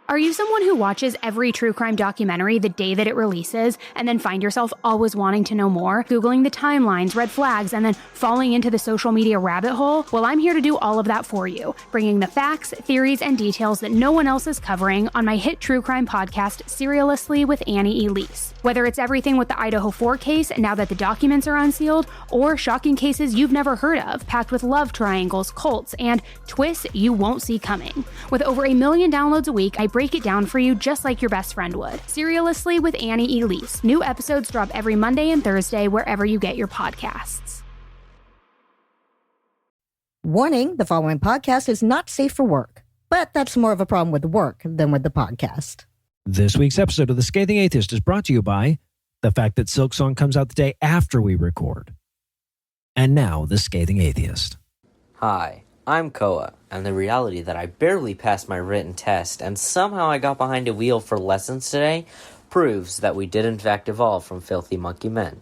Are you someone who watches every true crime documentary the day that it releases and then find yourself always wanting to know more, Googling the timelines, red flags, and then falling into the social media rabbit hole? Well, I'm here to do all of that for you, bringing the facts, theories, and details that no one else is covering on my hit true crime podcast, Seriously with Annie Elise. Whether it's everything with the Idaho 4 case now that the documents are unsealed, or shocking cases you've never heard of, packed with love triangles, cults, and twists you won't see coming. With over 1 million downloads a week, I break it down for you just like your best friend would. Seriously with Annie Elise. New episodes drop every Monday and Thursday wherever you get your podcasts. Warning, the following podcast is not safe for work. But that's more of a problem with work than with the podcast. This week's episode of The Scathing Atheist is brought to you by the fact that Silk Song comes out the day after we record. And now, The Scathing Atheist. Hi, I'm Koa, and the reality that I barely passed my written test and somehow I got behind a wheel for lessons today proves that we did in fact evolve from filthy monkey men.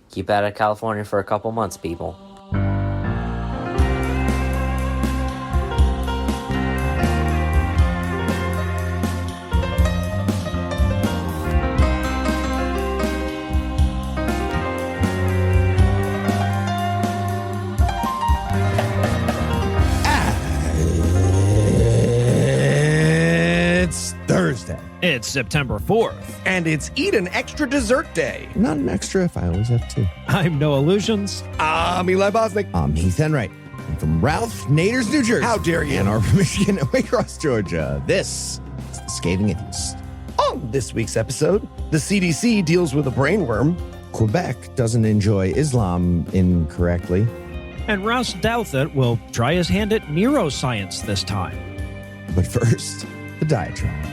Keep out of California for a couple months, people. Thursday. It's September 4th. And it's Eat an Extra Dessert Day. Not an extra if I always have two. I'm Noah Lugeons. I'm Eli Bosnick. I'm Heath Enright. I'm from Ralph Nader's, New Jersey. How dare you? Ann Arbor, Michigan, and Waycross, Georgia. This is The Scathing Atheist. On this week's episode, the CDC deals with a brainworm. Quebec doesn't enjoy Islam incorrectly. And Ross Douthat will try his hand at neuroscience this time. But first, the diatribe.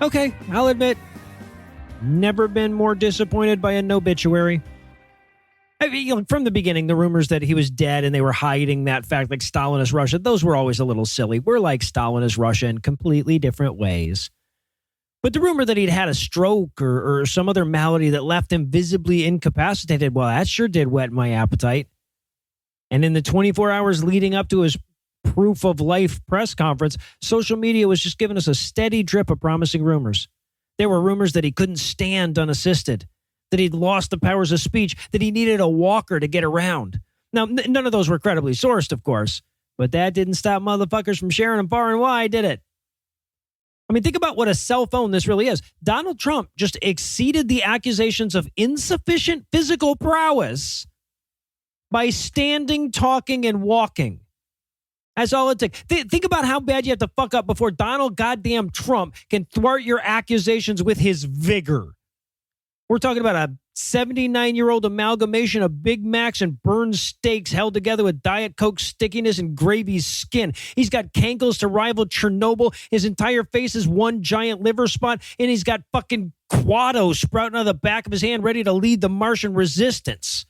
Okay, I'll admit, never been more disappointed by an obituary. I mean, from the beginning, the rumors that he was dead and they were hiding that fact like Stalinist Russia, those were always a little silly. We're like Stalinist Russia in completely different ways. But the rumor that he'd had a stroke or some other malady that left him visibly incapacitated, well, that sure did whet my appetite. And in the 24 hours leading up to his proof of life press conference, social media was just giving us a steady drip of promising rumors. There were rumors that he couldn't stand unassisted, that he'd lost the powers of speech, that he needed a walker to get around. Now, none of those were credibly sourced, of course, but that didn't stop motherfuckers from sharing them far and wide, did it? I mean, think about what a cell phone this really is. Donald Trump just exceeded the accusations of insufficient physical prowess by standing, talking, and walking. That's all it takes. Think about how bad you have to fuck up before Donald goddamn Trump can thwart your accusations with his vigor. We're talking about a 79-year-old amalgamation of Big Macs and burned steaks held together with Diet Coke stickiness and gravy skin. He's got cankles to rival Chernobyl. His entire face is one giant liver spot, and he's got fucking Quado sprouting out of the back of his hand ready to lead the Martian resistance.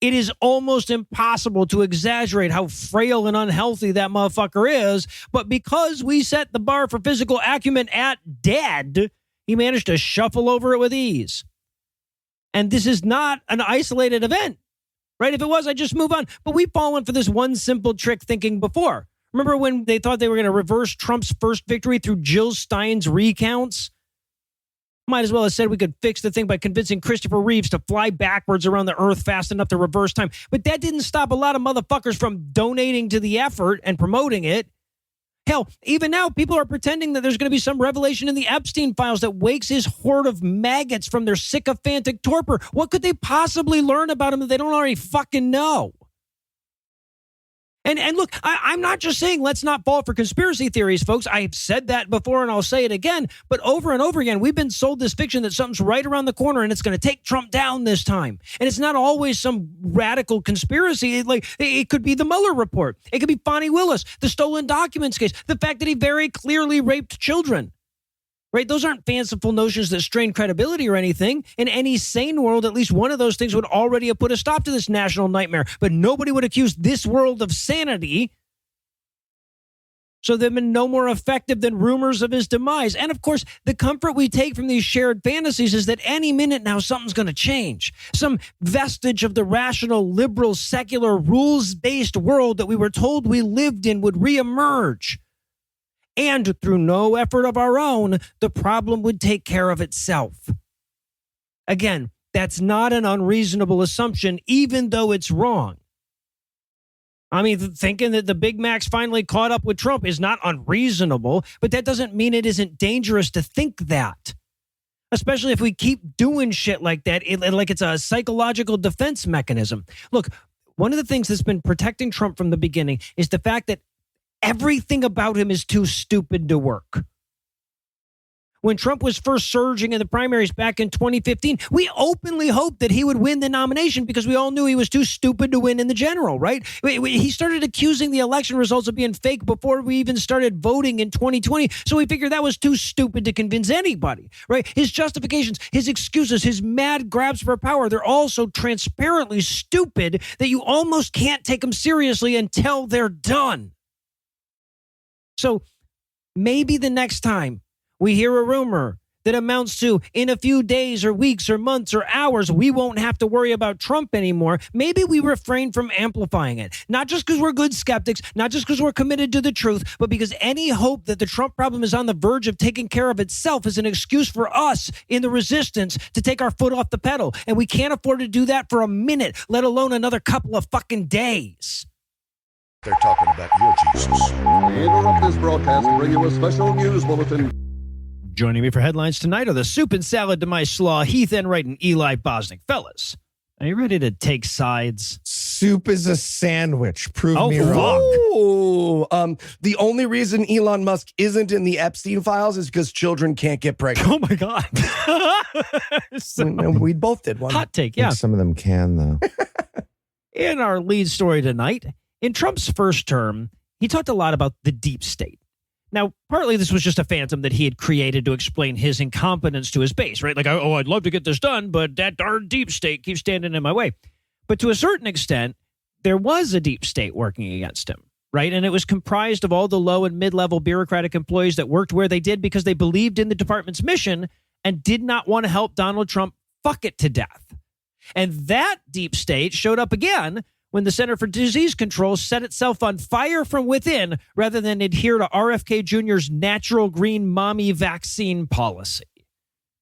It is almost impossible to exaggerate how frail and unhealthy that motherfucker is, but because we set the bar for physical acumen at dead, he managed to shuffle over it with ease. And this is not an isolated event, right? If it was, I'd just move on. But we've fallen for this one simple trick thinking before. Remember when they thought they were going to reverse Trump's first victory through Jill Stein's recounts? Might as well have said we could fix the thing by convincing Christopher Reeves to fly backwards around the earth fast enough to reverse time. But that didn't stop a lot of motherfuckers from donating to the effort and promoting it. Hell, even now, people are pretending that there's going to be some revelation in the Epstein files that wakes his horde of maggots from their sycophantic torpor. What could they possibly learn about him that they don't already fucking know? And look, I'm not just saying let's not fall for conspiracy theories, folks. I've said that before and I'll say it again. But over and over again, we've been sold this fiction that something's right around the corner and it's going to take Trump down this time. And it's not always some radical conspiracy. It could be the Mueller report. It could be Fonnie Willis, the stolen documents case, the fact that he very clearly raped children. Right? Those aren't fanciful notions that strain credibility or anything. In any sane world, at least one of those things would already have put a stop to this national nightmare. But nobody would accuse this world of sanity So they've been no more effective than rumors of his demise. And of course, the comfort we take from these shared fantasies is that any minute now something's going to change. Some vestige of the rational, liberal, secular, rules-based world that we were told we lived in would reemerge. And through no effort of our own, the problem would take care of itself. Again, that's not an unreasonable assumption, even though it's wrong. I mean, thinking that the Big Macs finally caught up with Trump is not unreasonable, but that doesn't mean it isn't dangerous to think that. Especially if we keep doing shit like that, like it's a psychological defense mechanism. Look, one of the things that's been protecting Trump from the beginning is the fact that everything about him is too stupid to work. When Trump was first surging in the primaries back in 2015, we openly hoped that he would win the nomination because we all knew he was too stupid to win in the general, right? He started accusing the election results of being fake before we even started voting in 2020. So we figured that was too stupid to convince anybody, right? His justifications, his excuses, his mad grabs for power, they're all so transparently stupid that you almost can't take them seriously until they're done. So maybe the next time we hear a rumor that amounts to, in a few days or weeks or months or hours, we won't have to worry about Trump anymore, maybe we refrain from amplifying it. Not just because we're good skeptics, not just because we're committed to the truth, but because any hope that the Trump problem is on the verge of taking care of itself is an excuse for us in the resistance to take our foot off the pedal. And we can't afford to do that for a minute, let alone another couple of fucking days. They're talking about your Jesus. We interrupt this broadcast to bring you a special news bulletin. Joining me for headlines tonight are the soup and salad to my slaw, Heath Enright and Eli Bosnick. Fellas, are you ready to take sides? Soup is a sandwich. Prove me fuck. wrong. Oh, the only reason Elon Musk isn't in the Epstein files is because children can't get pregnant. Oh, my God. We both did one. Hot take, I yeah. think some of them can, though. In our lead story tonight, in Trump's first term, he talked a lot about the deep state. Now, partly this was just a phantom that he had created to explain his incompetence to his base, right? Like, oh, I'd love to get this done, but that darn deep state keeps standing in my way. But to a certain extent, there was a deep state working against him, right? And it was comprised of all the low and mid-level bureaucratic employees that worked where they did because they believed in the department's mission and did not want to help Donald Trump fuck it to death. And that deep state showed up again when the Center for Disease Control set itself on fire from within rather than adhere to RFK Jr.'s natural green mommy vaccine policy.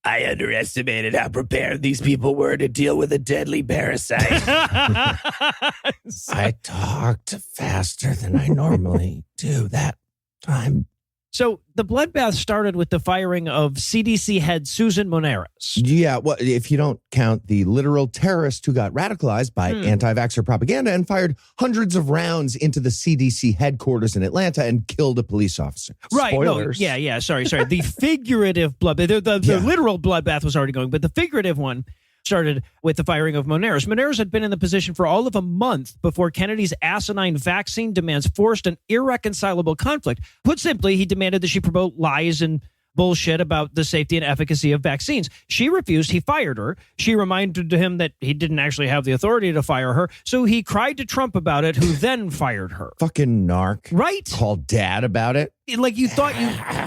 I underestimated how prepared these people were to deal with a deadly parasite. I talked faster than I normally do that time. So the bloodbath started with the firing of CDC head Susan Moneris. Yeah, well, if you don't count the literal terrorist who got radicalized by anti-vaxxer propaganda and fired hundreds of rounds into the CDC headquarters in Atlanta and killed a police officer. Right. Spoilers. No, yeah. Sorry. The figurative bloodbath, the literal bloodbath was already going, but the figurative one started with the firing of Moneris. Moneris had been in the position for all of a month before Kennedy's asinine vaccine demands forced an irreconcilable conflict. Put simply, he demanded that she promote lies and bullshit about the safety and efficacy of vaccines. She refused. He fired her. She reminded him that he didn't actually have the authority to fire her. So he cried to Trump about it, who then fired her. Fucking narc. Right? Called dad about it. Like you thought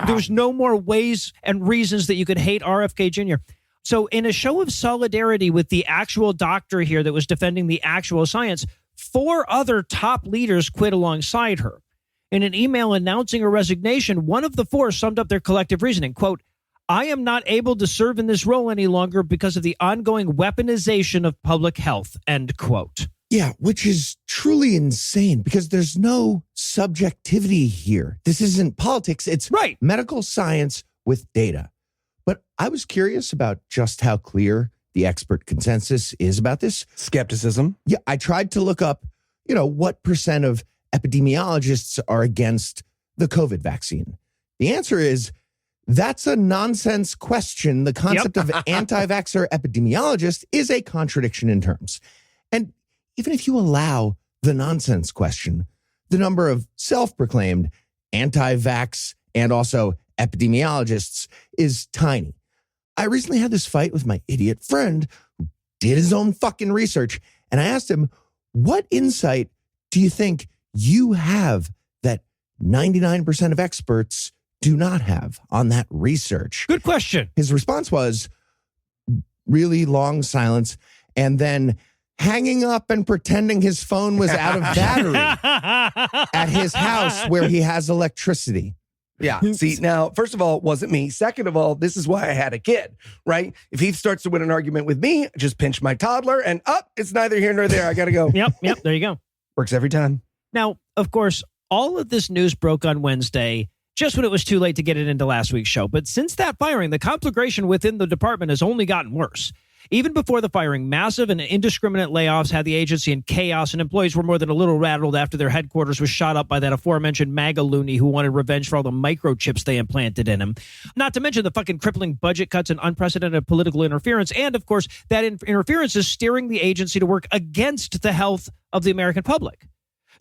there was no more ways and reasons that you could hate RFK Jr. So in a show of solidarity with the actual doctor here that was defending the actual science, 4 other top leaders quit alongside her. In an email announcing her resignation, one of the 4 summed up their collective reasoning, quote, "I am not able to serve in this role any longer because of the ongoing weaponization of public health," end quote. Yeah, which is truly insane because there's no subjectivity here. This isn't politics. It's right. Medical science with data. But I was curious about just how clear the expert consensus is about this. Skepticism. Yeah, I tried to look up, what percent of epidemiologists are against the COVID vaccine. The answer is that's a nonsense question. The concept of anti-vaxxer epidemiologist is a contradiction in terms. And even if you allow the nonsense question, the number of self-proclaimed anti-vax and also epidemiologists is tiny. I recently had this fight with my idiot friend who did his own fucking research, and I asked him, what insight do you think you have that 99% of experts do not have on that research? Good question. His response was really long silence and then hanging up and pretending his phone was out of battery at his house where he has electricity. Yeah. See, now, first of all, it wasn't me. Second of all, this is why I had a kid, right? If he starts to win an argument with me, just pinch my toddler and it's neither here nor there. I got to go. Yep. There you go. Works every time. Now, of course, all of this news broke on Wednesday, just when it was too late to get it into last week's show. But since that firing, the conflagration within the department has only gotten worse. Even before the firing, massive and indiscriminate layoffs had the agency in chaos, and employees were more than a little rattled after their headquarters was shot up by that aforementioned MAGA loony who wanted revenge for all the microchips they implanted in him. Not to mention the fucking crippling budget cuts and unprecedented political interference. And, of course, that interference is steering the agency to work against the health of the American public.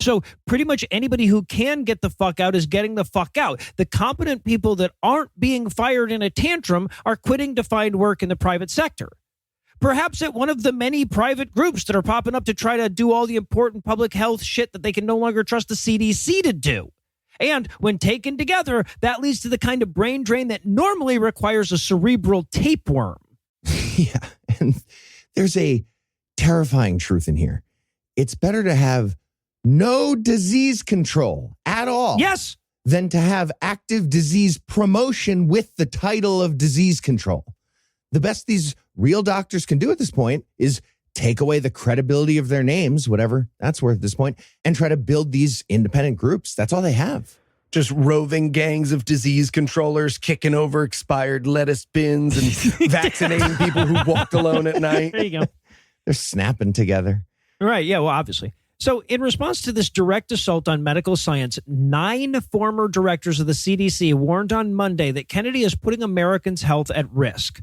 So pretty much anybody who can get the fuck out is getting the fuck out. The competent people that aren't being fired in a tantrum are quitting to find work in the private sector. Perhaps at one of the many private groups that are popping up to try to do all the important public health shit that they can no longer trust the CDC to do. And when taken together, that leads to the kind of brain drain that normally requires a cerebral tapeworm. Yeah, and there's a terrifying truth in here. It's better to have no disease control at all. Yes. Than to have active disease promotion with the title of disease control. The best these real doctors can do at this point is take away the credibility of their names, whatever that's worth at this point, and try to build these independent groups. That's all they have. Just roving gangs of disease controllers kicking over expired lettuce bins and vaccinating people who walked alone at night. There you go. They're snapping together. Right. Yeah, well, obviously. So in response to this direct assault on medical science, 9 former directors of the CDC warned on Monday that Kennedy is putting Americans' health at risk.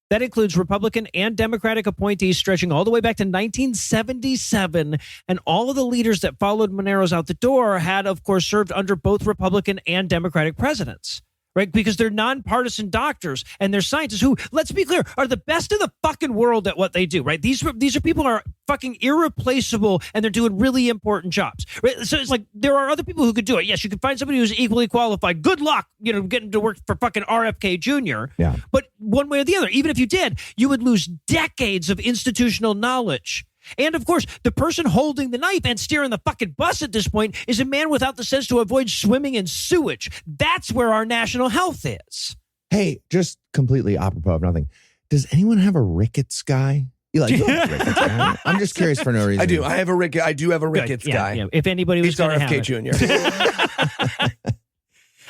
That includes Republican and Democratic appointees stretching all the way back to 1977. And all of the leaders that followed Moneros out the door had, of course, served under both Republican and Democratic presidents. Right? Because they're nonpartisan doctors and they're scientists who, let's be clear, are the best in the fucking world at what they do, right? These are people who are fucking irreplaceable and they're doing really important jobs, right? So it's like there are other people who could do it. Yes, you could find somebody who's equally qualified. Good luck, getting to work for fucking RFK Jr. Yeah. But one way or the other, even if you did, you would lose decades of institutional knowledge. And, of course, the person holding the knife and steering the fucking bus at this point is a man without the sense to avoid swimming in sewage. That's where our national health is. Hey, just completely apropos of nothing. Does anyone have a rickets guy? You have a rickets guy? I'm just curious for no reason. I do. I do have a rickets guy. Yeah. If anybody was going to have it. RFK Jr.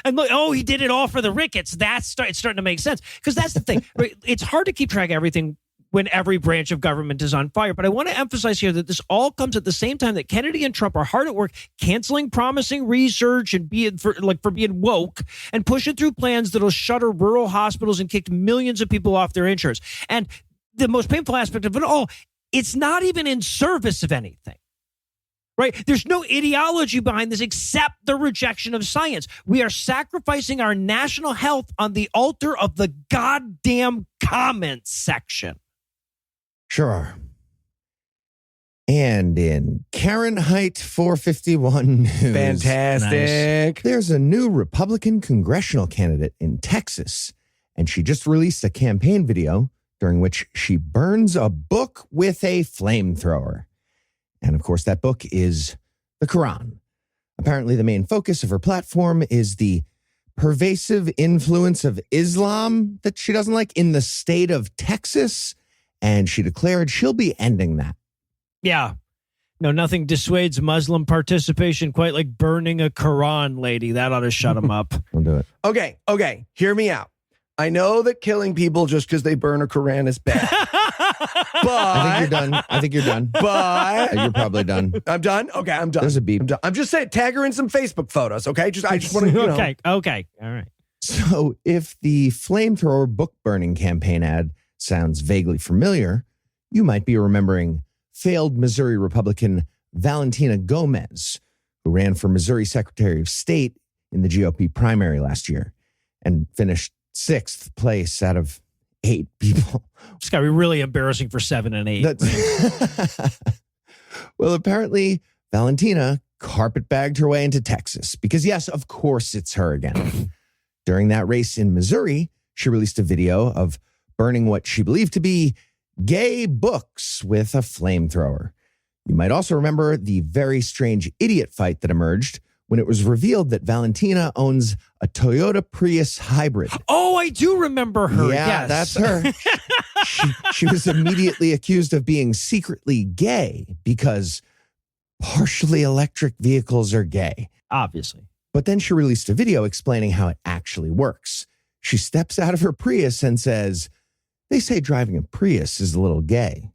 And look, he did it all for the rickets. It's starting to make sense. Because that's the thing. Right? It's hard to keep track of everything when every branch of government is on fire. But I want to emphasize here that this all comes at the same time that Kennedy and Trump are hard at work canceling promising research and for being woke and pushing through plans that'll shutter rural hospitals and kick millions of people off their insurance. And the most painful aspect of it all, it's not even in service of anything. Right? There's no ideology behind this except the rejection of science. We are sacrificing our national health on the altar of the goddamn comments section. Sure are. And in Fahrenheit 451 news. Fantastic. There's a new Republican congressional candidate in Texas, and she just released a campaign video during which she burns a book with a flamethrower. And of course, that book is the Quran. Apparently, the main focus of her platform is the pervasive influence of Islam that she doesn't like in the state of Texas. And she declared she'll be ending that. Yeah. No, nothing dissuades Muslim participation quite like burning a Quran, lady. That ought to shut them up. We'll do it. Okay. Hear me out. I know that killing people just because they burn a Quran is bad. But I think you're done. But You're probably done. I'm done. Okay, I'm done. There's a beep. I'm just saying, tag her in some Facebook photos. Okay, I just want to. Okay. All right. So if the flamethrower book burning campaign ad sounds vaguely familiar, you might be remembering failed Missouri Republican Valentina Gomez, who ran for Missouri Secretary of State in the GOP primary last year and finished 6th place out of 8 people. It's got to be really embarrassing for 7 and 8. Well, apparently Valentina carpetbagged her way into Texas because, yes, of course, it's her again. During that race in Missouri, she released a video of burning what she believed to be gay books with a flamethrower. You might also remember the very strange idiot fight that emerged when it was revealed that Valentina owns a Toyota Prius hybrid. Oh, I do remember her. Yeah, Yes. that's her. She was immediately accused of being secretly gay because partially electric vehicles are gay. Obviously. But then she released a video explaining how it actually works. She steps out of her Prius and says, "They say driving a Prius is a little gay."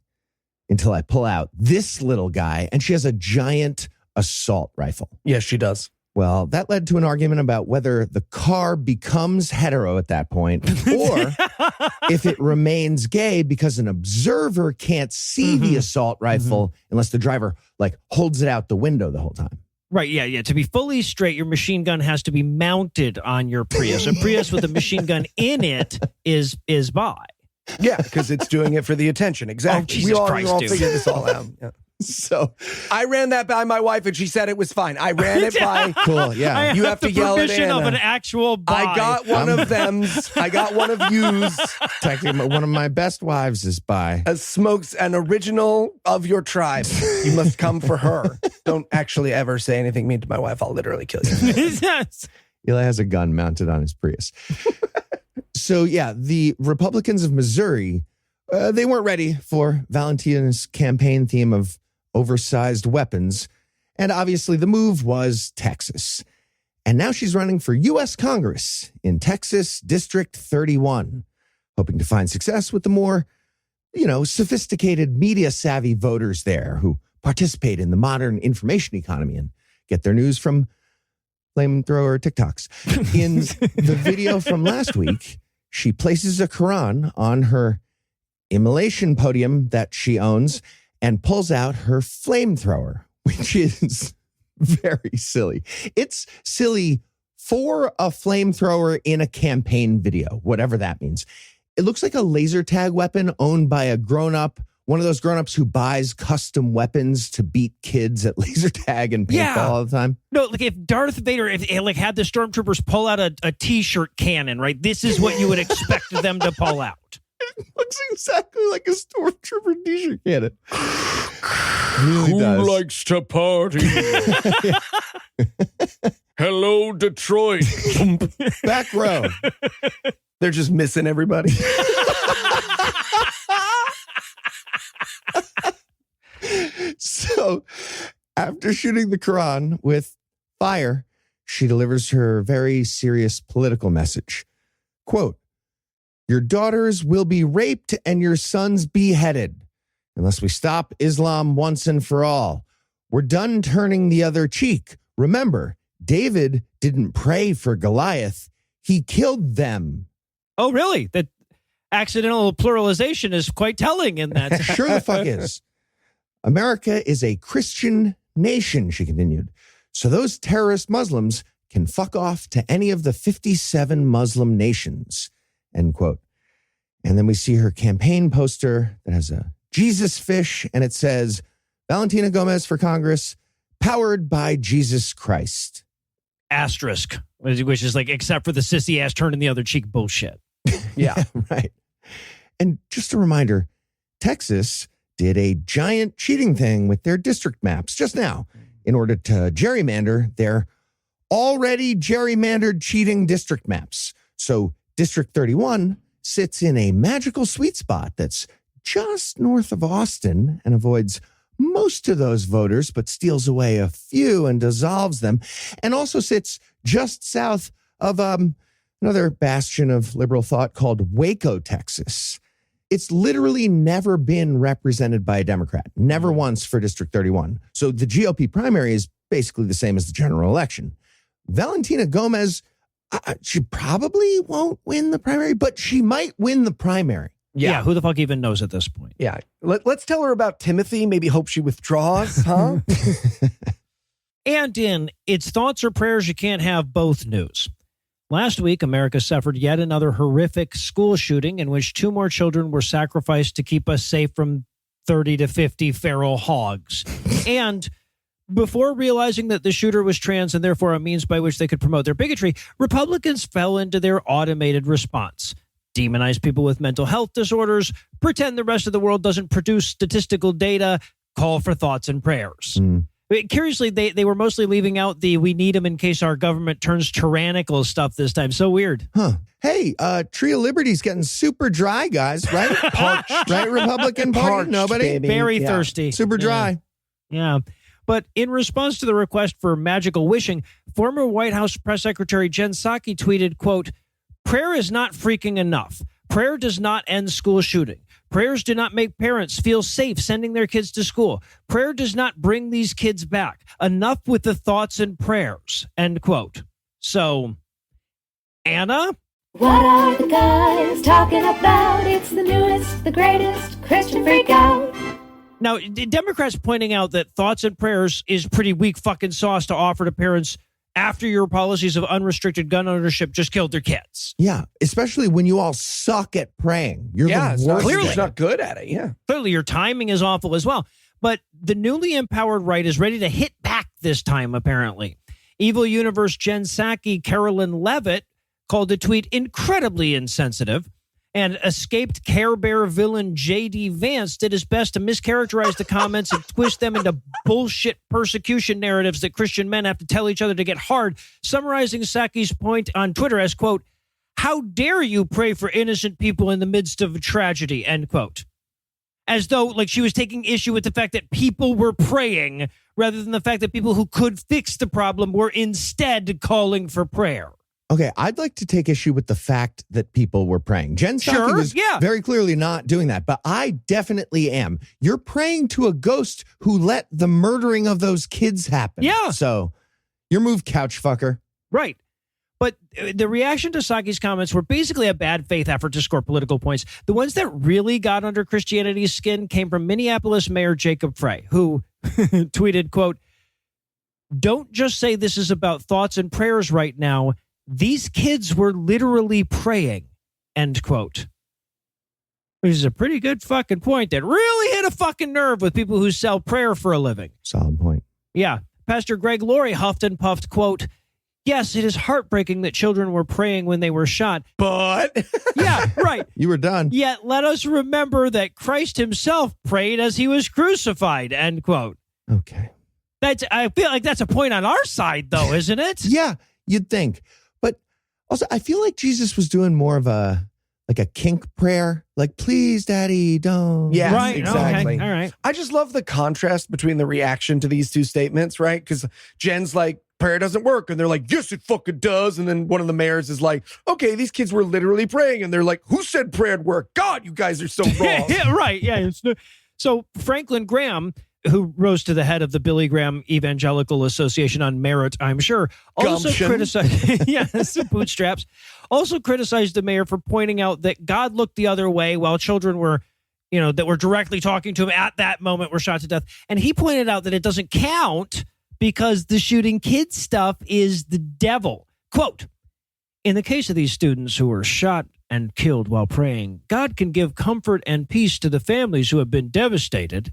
Until I pull out this little guy, and she has a giant assault rifle. Yes, she does. Well, that led to an argument about whether the car becomes hetero at that point or if it remains gay because an observer can't see the assault rifle unless the driver holds it out the window the whole time. Right, yeah. To be fully straight, your machine gun has to be mounted on your Prius. A Prius with a machine gun in it is bi. Yeah, because it's doing it for the attention. Exactly. Oh, we Jesus all Christ, dude. figured this all out. Yeah. So I ran that by my wife, and she said it was fine. I ran it by. cool, yeah. I You have the to yell it permission in. of an actual bi. I got one of them's. I got one of you's. Technically, one of my best wives is bi. A smokes an original of your tribe. You must come for her. Don't actually ever say anything mean to my wife. I'll literally kill you. Yes. Eli has a gun mounted on his Prius. So, yeah, the Republicans of Missouri, they weren't ready for Valentina's campaign theme of oversized weapons. And obviously, the move was Texas. And now she's running for U.S. Congress in Texas District 31, hoping to find success with the more, sophisticated media-savvy voters there who participate in the modern information economy and get their news from flamethrower TikToks. In the video from last week, she places a Quran on her immolation podium that she owns and pulls out her flamethrower, which is very silly. It's silly for a flamethrower in a campaign video, whatever that means. It looks like a laser tag weapon owned by a grown-up, one of those grown-ups who buys custom weapons to beat kids at laser tag and paintball all the time. No, if Darth Vader had the stormtroopers pull out a T-shirt cannon, right? This is what you would expect them to pull out. It looks exactly like a stormtrooper t-shirt cannon. Really Who does. likes to party? Hello, Detroit. Back row. They're just missing everybody. So after shooting the Quran with fire, she delivers her very serious political message. Quote, "Your daughters will be raped and your sons beheaded unless we stop Islam once and for all. We're done turning the other cheek. Remember, David didn't pray for Goliath. He killed them." Oh, really? That accidental pluralization is quite telling in that. Sure the fuck is. "America is a Christian nation," she continued. "So those terrorist Muslims can fuck off to any of the 57 Muslim nations." End quote. And then we see her campaign poster that has a Jesus fish, and it says, "Valentina Gomez for Congress, powered by Jesus Christ." Asterisk, which is except for the sissy ass turning the other cheek bullshit. Yeah. Right. And just a reminder, Texas did a giant cheating thing with their district maps just now in order to gerrymander their already gerrymandered cheating district maps. So District 31 sits in a magical sweet spot that's just north of Austin and avoids most of those voters, but steals away a few and dissolves them, and also sits just south of another bastion of liberal thought called Waco, Texas. It's literally never been represented by a Democrat, never once for District 31. So the GOP primary is basically the same as the general election. Valentina Gomez, she probably won't win the primary, but she might win the primary. Yeah, who the fuck even knows at this point? Yeah. Let's tell her about Timothy. Maybe hope she withdraws, huh? And in It's Thoughts or Prayers You Can't Have Both news. Last week, America suffered yet another horrific school shooting in which 2 more children were sacrificed to keep us safe from 30 to 50 feral hogs. And Before realizing that the shooter was trans and therefore a means by which they could promote their bigotry, Republicans fell into their automated response. Demonize people with mental health disorders, pretend the rest of the world doesn't produce statistical data, call for thoughts and prayers. Curiously, they were mostly leaving out the "we need them in case our government turns tyrannical" stuff this time. So weird. Huh. Hey, Tree of Liberty's getting super dry, guys, right? Parched. Right, Republican Party? Parched, Nobody? baby. Very Yeah. thirsty. Super dry. Yeah. But in response to the request for magical wishing, former White House press secretary Jen Psaki tweeted, quote, "Prayer is not freaking enough. Prayer does not end school shooting. Prayers do not make parents feel safe sending their kids to school. Prayer does not bring these kids back. Enough with the thoughts and prayers," end quote. So, Anna? What are the guys talking about? It's the newest, the greatest Christian freak out. Now, Democrats pointing out that thoughts and prayers is pretty weak fucking sauce to offer to parents after your policies of unrestricted gun ownership just killed their kids. Yeah, especially when you all suck at praying. You're Yeah, the it's not, worst. Clearly. it's not good at it. Yeah. Clearly, your timing is awful as well. But the newly empowered right is ready to hit back this time, apparently. Evil Universe Jen Psaki Carolyn Levitt called the tweet incredibly insensitive, and escaped Care Bear villain J.D. Vance did his best to mischaracterize the comments and twist them into bullshit persecution narratives that Christian men have to tell each other to get hard, summarizing Psaki's point on Twitter as, quote, "How dare you pray for innocent people in the midst of a tragedy," end quote. As though, like, she was taking issue with the fact that people were praying rather than the fact that people who could fix the problem were instead calling for prayer. Okay, I'd like to take issue with the fact that people were praying. Jen Psaki was very clearly not doing that, but I definitely am. You're praying to a ghost who let the murdering of those kids happen. Yeah. So, your move, couch fucker. Right. But the reaction to Psaki's comments were basically a bad faith effort to score political points. The ones that really got under Christianity's skin came from Minneapolis Mayor Jacob Frey, who tweeted, quote, "Don't just say this is about thoughts and prayers right now. These kids were literally praying," end quote. Which is a pretty good fucking point that really hit a fucking nerve with people who sell prayer for a living. Solid point. Yeah. Pastor Greg Laurie huffed and puffed, quote, "Yes, it is heartbreaking that children were praying when they were shot. But Yeah, right. You were done. Yet let us remember that Christ himself prayed as he was crucified," end quote. Okay. I feel like that's a point on our side, though, isn't it? Yeah, you'd think. But also, I feel like Jesus was doing more of a kink prayer. Like, please, daddy, don't. Yes, Right. exactly. Okay. All right. I just love the contrast between the reaction to these two statements, right? Because Jen's like, prayer doesn't work. And they're like, yes, it fucking does. And then one of the mayors is like, okay, these kids were literally praying. And they're like, who said prayer'd work? God, you guys are so wrong. Yeah, right. Yeah. So Franklin Graham, who rose to the head of the Billy Graham Evangelical Association on merit, I'm sure, also Gumption. criticized, yes, bootstraps, also criticized the mayor for pointing out that God looked the other way while children were, that were directly talking to him at that moment were shot to death. And he pointed out that it doesn't count because the shooting kids stuff is the devil. Quote, "In the case of these students who were shot and killed while praying, God can give comfort and peace to the families who have been devastated,"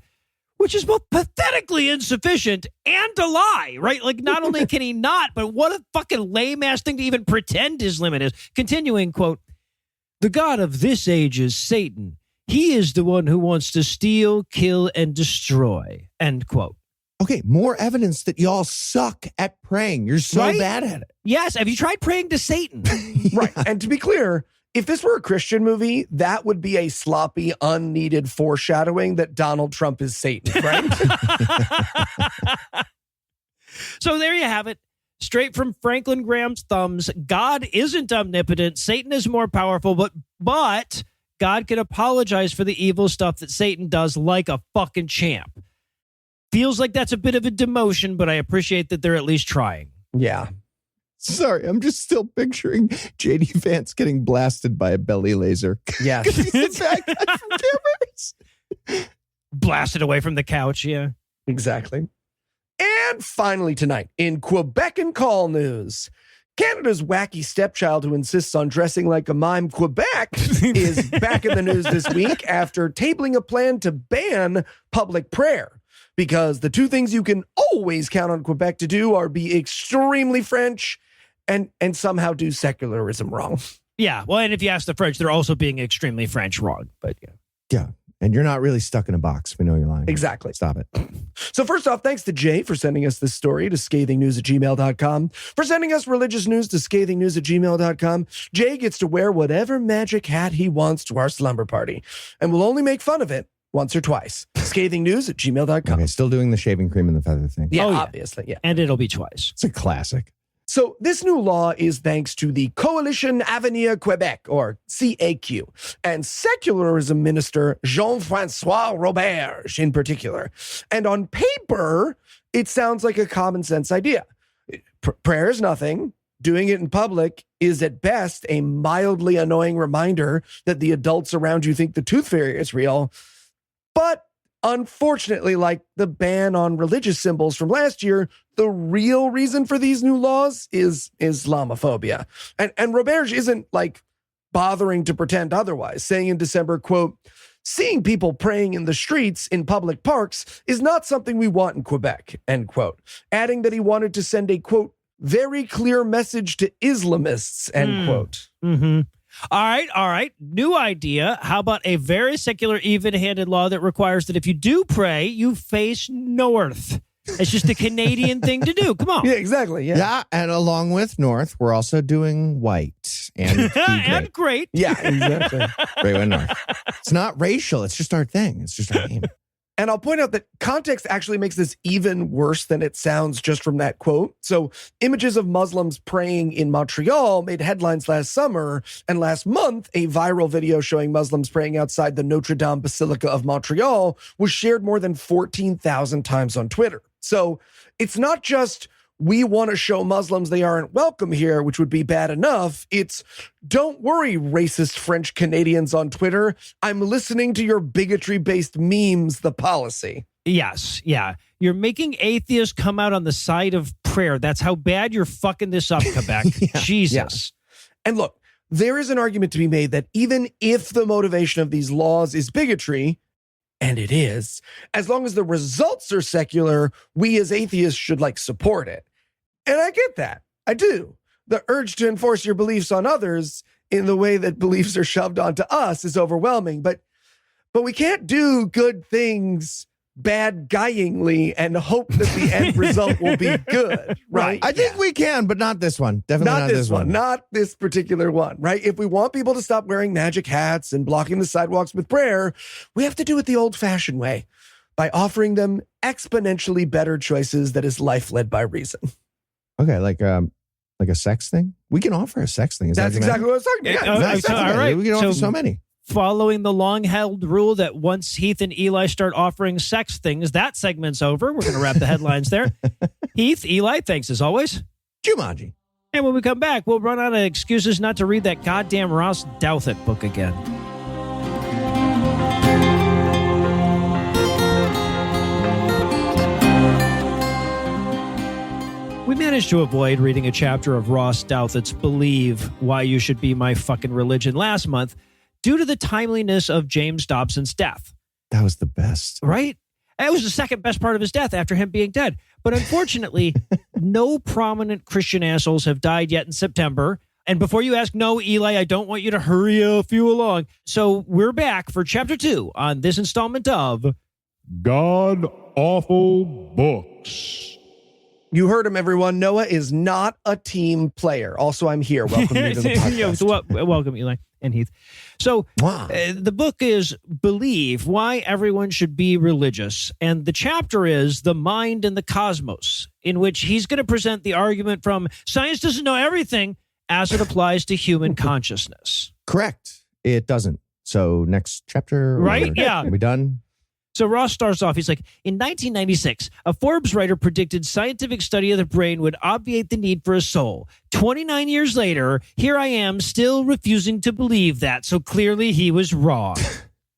which is both pathetically insufficient and a lie, right? Like, not only can he not, but what a fucking lame-ass thing to even pretend his limit is. Continuing, quote, "The God of this age is Satan. He is the one who wants to steal, kill, and destroy," end quote. Okay, more evidence that y'all suck at praying. You're so Right? bad at it. Yes, have you tried praying to Satan? Right. And to be clear, if this were a Christian movie, that would be a sloppy, unneeded foreshadowing that Donald Trump is Satan, right? So there you have it. Straight from Franklin Graham's thumbs, God isn't omnipotent. Satan is more powerful, but God can apologize for the evil stuff that Satan does like a fucking champ. Feels like that's a bit of a demotion, but I appreciate that they're at least trying. Yeah. Sorry, I'm just still picturing J.D. Vance getting blasted by a belly laser. Yes. He's the bad guy from Cameras. Blasted away from the couch, yeah. Exactly. And finally tonight, in Quebec and Call news, Canada's wacky stepchild who insists on dressing like a mime, Quebec, is back in the news this week after tabling a plan to ban public prayer. because the two things you can always count on Quebec to do are be extremely French and somehow do secularism wrong. Yeah. Well, and if you ask the French, they're also being extremely French wrong. But yeah. Yeah. And you're not really stuck in a box. We know you're lying. Exactly. Stop it. So first off, thanks to Jay for sending us this story to scathingnews@gmail.com. For sending us religious news to scathingnews@gmail.com. Jay gets to wear whatever magic hat he wants to our slumber party. And we'll only make fun of it once or twice. Scathingnews@gmail.com. Okay, still doing the shaving cream and the feather thing. Yeah, Oh, yeah. obviously. Yeah. And it'll be twice. It's a classic. So this new law is thanks to the Coalition Avenir Quebec, or CAQ, and secularism minister Jean-François Roberge in particular. And on paper, it sounds like a common sense idea. Prayer is nothing. Doing it in public is at best a mildly annoying reminder that the adults around you think the tooth fairy is real. But unfortunately, like the ban on religious symbols from last year, the real reason for these new laws is Islamophobia. And Roberge isn't like bothering to pretend otherwise, saying in December, quote, "Seeing people praying in the streets in public parks is not something we want in Quebec," end quote. Adding that he wanted to send a, quote, "very clear message to Islamists," end quote. Mm-hmm. All right. New idea. How about a very secular, even-handed law that requires that if you do pray, you face north? It's just a Canadian thing to do. Come on. Yeah, exactly. Yeah, and along with North, we're also doing white and And great. Yeah, exactly. Great and North. It's not racial. It's just our thing. It's just our name. And I'll point out that context actually makes this even worse than it sounds just from that quote. So images of Muslims praying in Montreal made headlines last summer, and last month, a viral video showing Muslims praying outside the Notre Dame Basilica of Montreal was shared more than 14,000 times on Twitter. So it's not just we want to show Muslims they aren't welcome here, which would be bad enough. It's, don't worry, racist French Canadians on Twitter. I'm listening to your bigotry-based memes, the policy. Yes. Yeah. You're making atheists come out on the side of prayer. That's how bad you're fucking this up, Quebec. Jesus. Yeah. And look, there is an argument to be made that even if the motivation of these laws is bigotry, and it is, as long as the results are secular, we as atheists should support it. And I get that. I do. The urge to enforce your beliefs on others in the way that beliefs are shoved onto us is overwhelming. But we can't do good things bad guyingly and hope that the end result will be good, right? I think we can, but not this one. Definitely not this one. Not this particular one, right? If we want people to stop wearing magic hats and blocking the sidewalks with prayer, we have to do it the old-fashioned way by offering them exponentially better choices that is life led by reason. Okay, like a sex thing? We can offer a sex thing. That's exactly what I was talking about. Yeah, all right. We can offer so many. Following the long-held rule that once Heath and Eli start offering sex things, that segment's over. We're going to wrap the headlines there. Heath, Eli, thanks as always. Jumanji. And when we come back, we'll run out of excuses not to read that goddamn Ross Douthat book again. We managed to avoid reading a chapter of Ross Douthat's Believe Why You Should Be My Fucking Religion last month, due to the timeliness of James Dobson's death. That was the best. Right? It was the second best part of his death after him being dead. But unfortunately, no prominent Christian assholes have died yet in September. And before you ask, no, Eli, I don't want you to hurry a few along. So we're back for Chapter 2 on this installment of God Awful Books. You heard him, everyone. Noah is not a team player. Also, I'm here. Welcome you to the podcast. Welcome, Eli and Heath. So the book is Believe Why Everyone Should Be Religious. And the chapter is The Mind and the Cosmos, in which he's going to present the argument from science doesn't know everything as it applies to human consciousness. Correct. It doesn't. So next chapter. Right? Yeah. Are we done? So Ross starts off, he's like, in 1996, a Forbes writer predicted scientific study of the brain would obviate the need for a soul. 29 years later, here I am still refusing to believe that. So clearly he was wrong.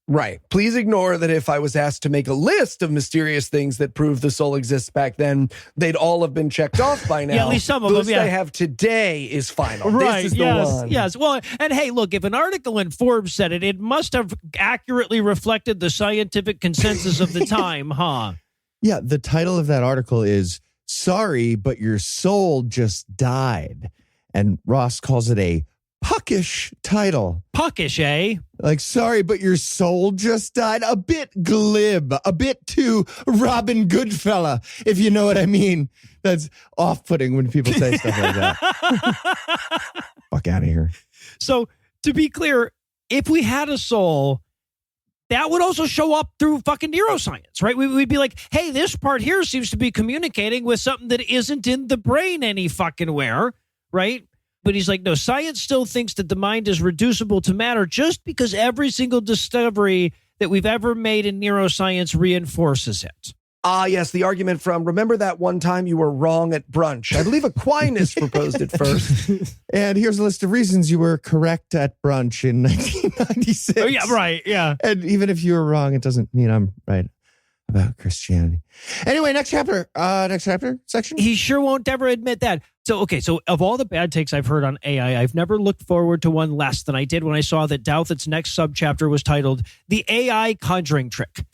Right. Please ignore that if I was asked to make a list of mysterious things that prove the soul exists back then, they'd all have been checked off by now. Yeah, at least some of them. yeah. I have today is final. Right. This is the one. Yes. Well, and hey, look, if an article in Forbes said it, it must have accurately reflected the scientific consensus of the time, huh? Yeah, the title of that article is "Sorry, but your soul just died." And Ross calls it a puckish title. Puckish, eh? Like, sorry, but your soul just died. A bit glib, a bit too Robin Goodfella, if you know what I mean. That's off-putting when people say stuff like that. Fuck out of here. So, to be clear, if we had a soul, that would also show up through fucking neuroscience, right? We'd be like, hey, this part here seems to be communicating with something that isn't in the brain any fucking where, right? But he's like, no, science still thinks that the mind is reducible to matter just because every single discovery that we've ever made in neuroscience reinforces it. Yes, the argument from, remember that one time you were wrong at brunch? I believe Aquinas proposed it first. And here's a list of reasons you were correct at brunch in 1996. Oh, yeah, right, yeah. And even if you were wrong, it doesn't mean I'm right about Christianity. Anyway, next chapter section. He sure won't ever admit that. So of all the bad takes I've heard on AI, I've never looked forward to one less than I did when I saw that Douthat's next subchapter was titled The AI Conjuring Trick,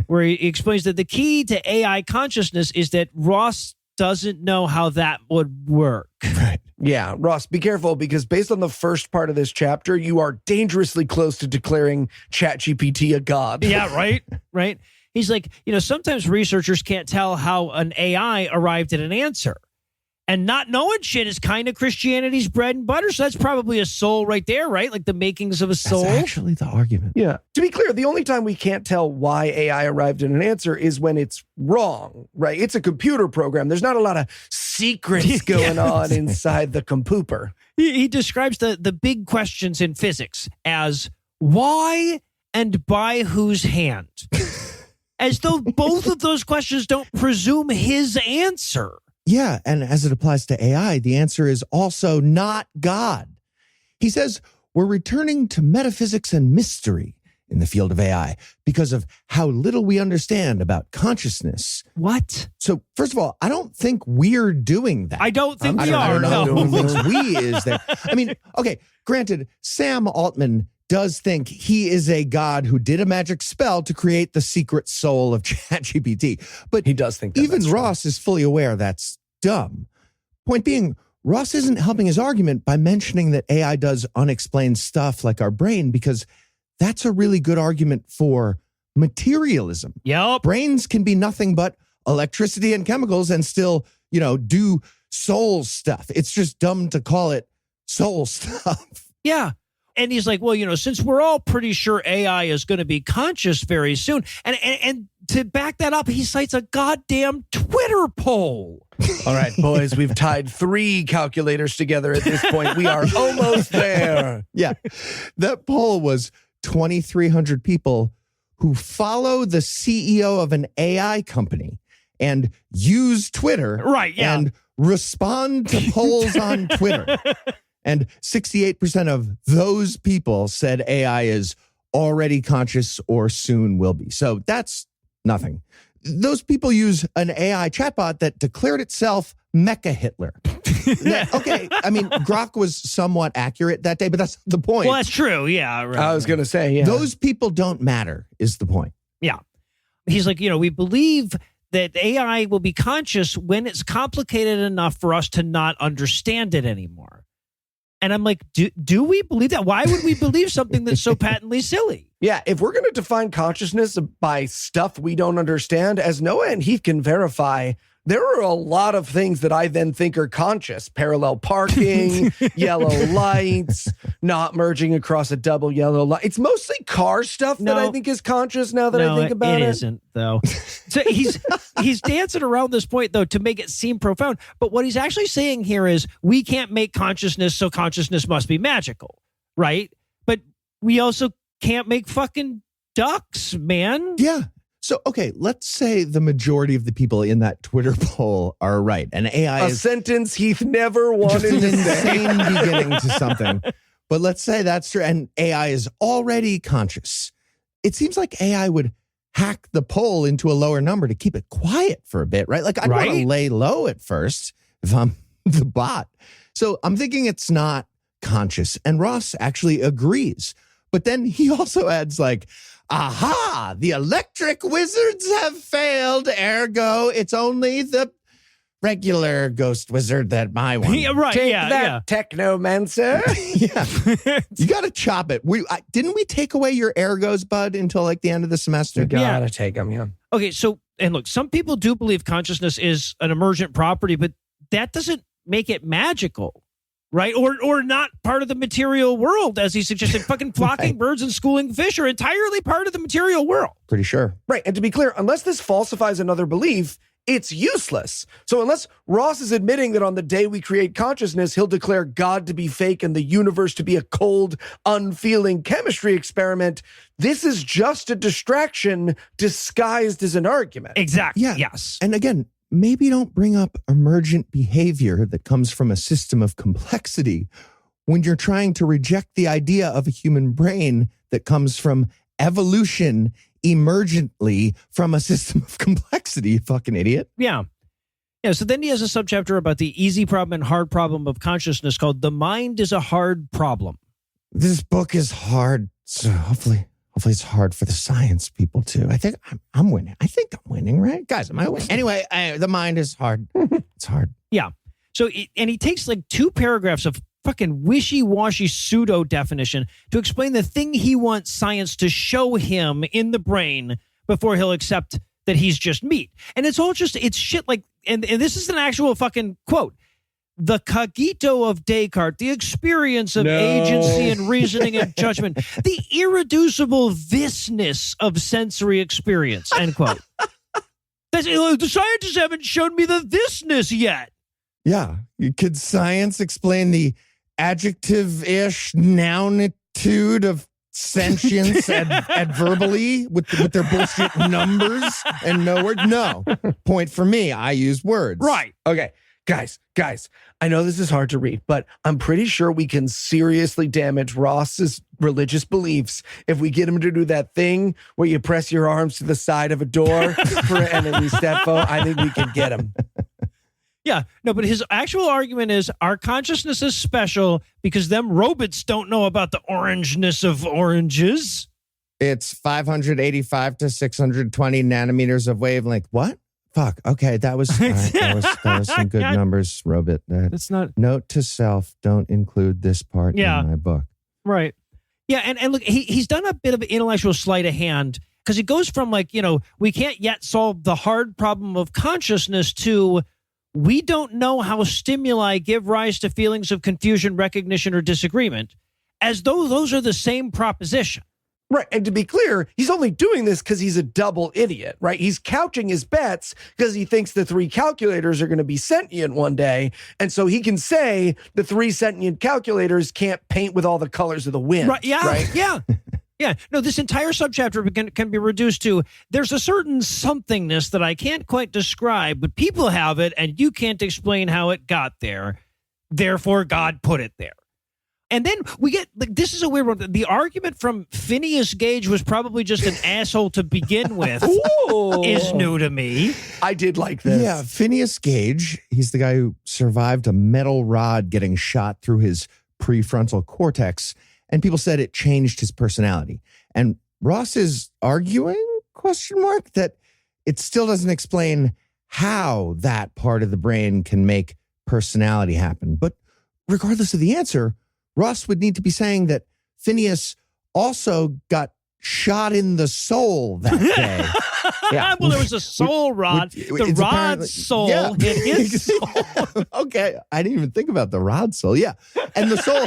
where he explains that the key to AI consciousness is that Ross doesn't know how that would work. Right. Yeah, Ross, be careful, because based on the first part of this chapter, you are dangerously close to declaring ChatGPT a god. Yeah, right. He's like, sometimes researchers can't tell how an AI arrived at an answer. And not knowing shit is kind of Christianity's bread and butter. So that's probably a soul right there, right? Like the makings of a soul. That's actually the argument. Yeah. To be clear, the only time we can't tell why AI arrived at an answer is when it's wrong, right? It's a computer program. There's not a lot of secrets going on inside the compooper. He describes the big questions in physics as why and by whose hand? As though both of those questions don't presume his answer. Yeah, and as it applies to AI, the answer is also not God. He says, we're returning to metaphysics and mystery in the field of AI because of how little we understand about consciousness. What? So, first of all, I don't think we're doing that. I don't think we I are. don't know No. who thinks we is there. I mean, okay, granted, Sam Altman does think he is a god who did a magic spell to create the secret soul of ChatGPT. But he does think that even that's Ross is fully aware that's dumb. Point being, Ross isn't helping his argument by mentioning that AI does unexplained stuff like our brain, because that's a really good argument for materialism. Yep. Brains can be nothing but electricity and chemicals and still, do soul stuff. It's just dumb to call it soul stuff. Yeah. And he's like, well, since we're all pretty sure AI is going to be conscious very soon. And to back that up, he cites a goddamn Twitter poll. All right, boys, we've tied 3 calculators together at this point. We are almost there. Yeah. That poll was 2,300 people who follow the CEO of an AI company and use Twitter. Right, yeah. And respond to polls on Twitter. And 68% of those people said AI is already conscious or soon will be. So that's nothing. Those people use an AI chatbot that declared itself Mecha Hitler. Okay, I mean, Grok was somewhat accurate that day, but that's the point. Well, that's true. Yeah. Right. I was going to say, yeah. Those people don't matter is the point. Yeah. He's like, we believe that AI will be conscious when it's complicated enough for us to not understand it anymore. And I'm like, do we believe that? Why would we believe something that's so patently silly? Yeah, if we're going to define consciousness by stuff we don't understand, as Noah and Heath can verify, there are a lot of things that I then think are conscious. Parallel parking, yellow lights, not merging across a double yellow light. It's mostly car stuff that I think is conscious now that I think about it. It isn't, though. So he's dancing around this point, though, to make it seem profound. But what he's actually saying here is we can't make consciousness, so consciousness must be magical, right? But we also can't make fucking ducks, man. Yeah. So, okay, let's say the majority of the people in that Twitter poll are right. And AI is a sentence Heath never wanted just an to say. insane beginning to something. But let's say that's true. And AI is already conscious. It seems like AI would hack the poll into a lower number to keep it quiet for a bit, right? Like, I'd want to lay low at first if I'm the bot. So I'm thinking it's not conscious. And Ross actually agrees. But then he also adds like, aha, the electric wizards have failed. Ergo, it's only the regular ghost wizard that my one. Yeah, right. Take yeah, that, technomancer. Yeah. You got to chop it. Didn't we take away your ergos, bud, until like the end of the semester? You gotta take them, yeah. Okay, so, and look, some people do believe consciousness is an emergent property, but that doesn't make it magical, right? Or not part of the material world, as he suggested. Fucking flocking birds and schooling fish are entirely part of the material world. Pretty sure. Right, and to be clear, unless this falsifies another belief, it's useless. So unless Ross is admitting that on the day we create consciousness, he'll declare God to be fake and the universe to be a cold, unfeeling chemistry experiment, this is just a distraction disguised as an argument. Exactly. Yeah. Yes. And again, maybe don't bring up emergent behavior that comes from a system of complexity when you're trying to reject the idea of a human brain that comes from evolution emergently from a system of complexity, you fucking idiot. Yeah. Yeah. So then he has a subchapter about the easy problem and hard problem of consciousness called The Mind is a Hard Problem. This book is hard, so hopefully it's hard for the science people too. I think I'm winning. I think I'm winning, right? Guys, am I winning? Anyway, the mind is hard. It's hard. Yeah. So, and he takes like 2 paragraphs of fucking wishy-washy pseudo-definition to explain the thing he wants science to show him in the brain before he'll accept that he's just meat. And it's all just, it's shit like, and this is an actual fucking quote. The cogito of Descartes, the experience of agency and reasoning and judgment, the irreducible thisness of sensory experience, end quote. The scientists haven't shown me the thisness yet. Yeah. Could science explain the adjective-ish nounitude of sentience adverbally with their bullshit numbers and no word? No. Point for me. I use words. Right. Okay. Guys, I know this is hard to read, but I'm pretty sure we can seriously damage Ross's religious beliefs if we get him to do that thing where you press your arms to the side of a door for an enemy step phone. I think we can get him. Yeah, no, but his actual argument is our consciousness is special because them robots don't know about the orangeness of oranges. It's 585 to 620 nanometers of wavelength. What? Fuck. Okay, that was that was some good numbers, Robit. That's not. Note to self: don't include this part in my book. Right. Yeah, and look, he's done a bit of intellectual sleight of hand because it goes from like, we can't yet solve the hard problem of consciousness to we don't know how stimuli give rise to feelings of confusion, recognition, or disagreement, as though those are the same proposition. Right. And to be clear, he's only doing this because he's a double idiot, right? He's couching his bets because he thinks the 3 calculators are going to be sentient one day. And so he can say the 3 sentient calculators can't paint with all the colors of the wind. Right. Yeah. Right? Yeah. Yeah. No, this entire subchapter can be reduced to there's a certain somethingness that I can't quite describe, but people have it and you can't explain how it got there. Therefore, God put it there. And then we get, like, this is a weird one. The argument from Phineas Gage was probably just an asshole to begin with is new to me. I did like this. Yeah, Phineas Gage, he's the guy who survived a metal rod getting shot through his prefrontal cortex, and people said it changed his personality. And Ross is arguing, that it still doesn't explain how that part of the brain can make personality happen. But regardless of the answer, Ross would need to be saying that Phineas also got shot in the soul that day. Yeah. Well, there was a soul rod. The rod's soul hit his soul. Okay. I didn't even think about the rod soul. Yeah. And the soul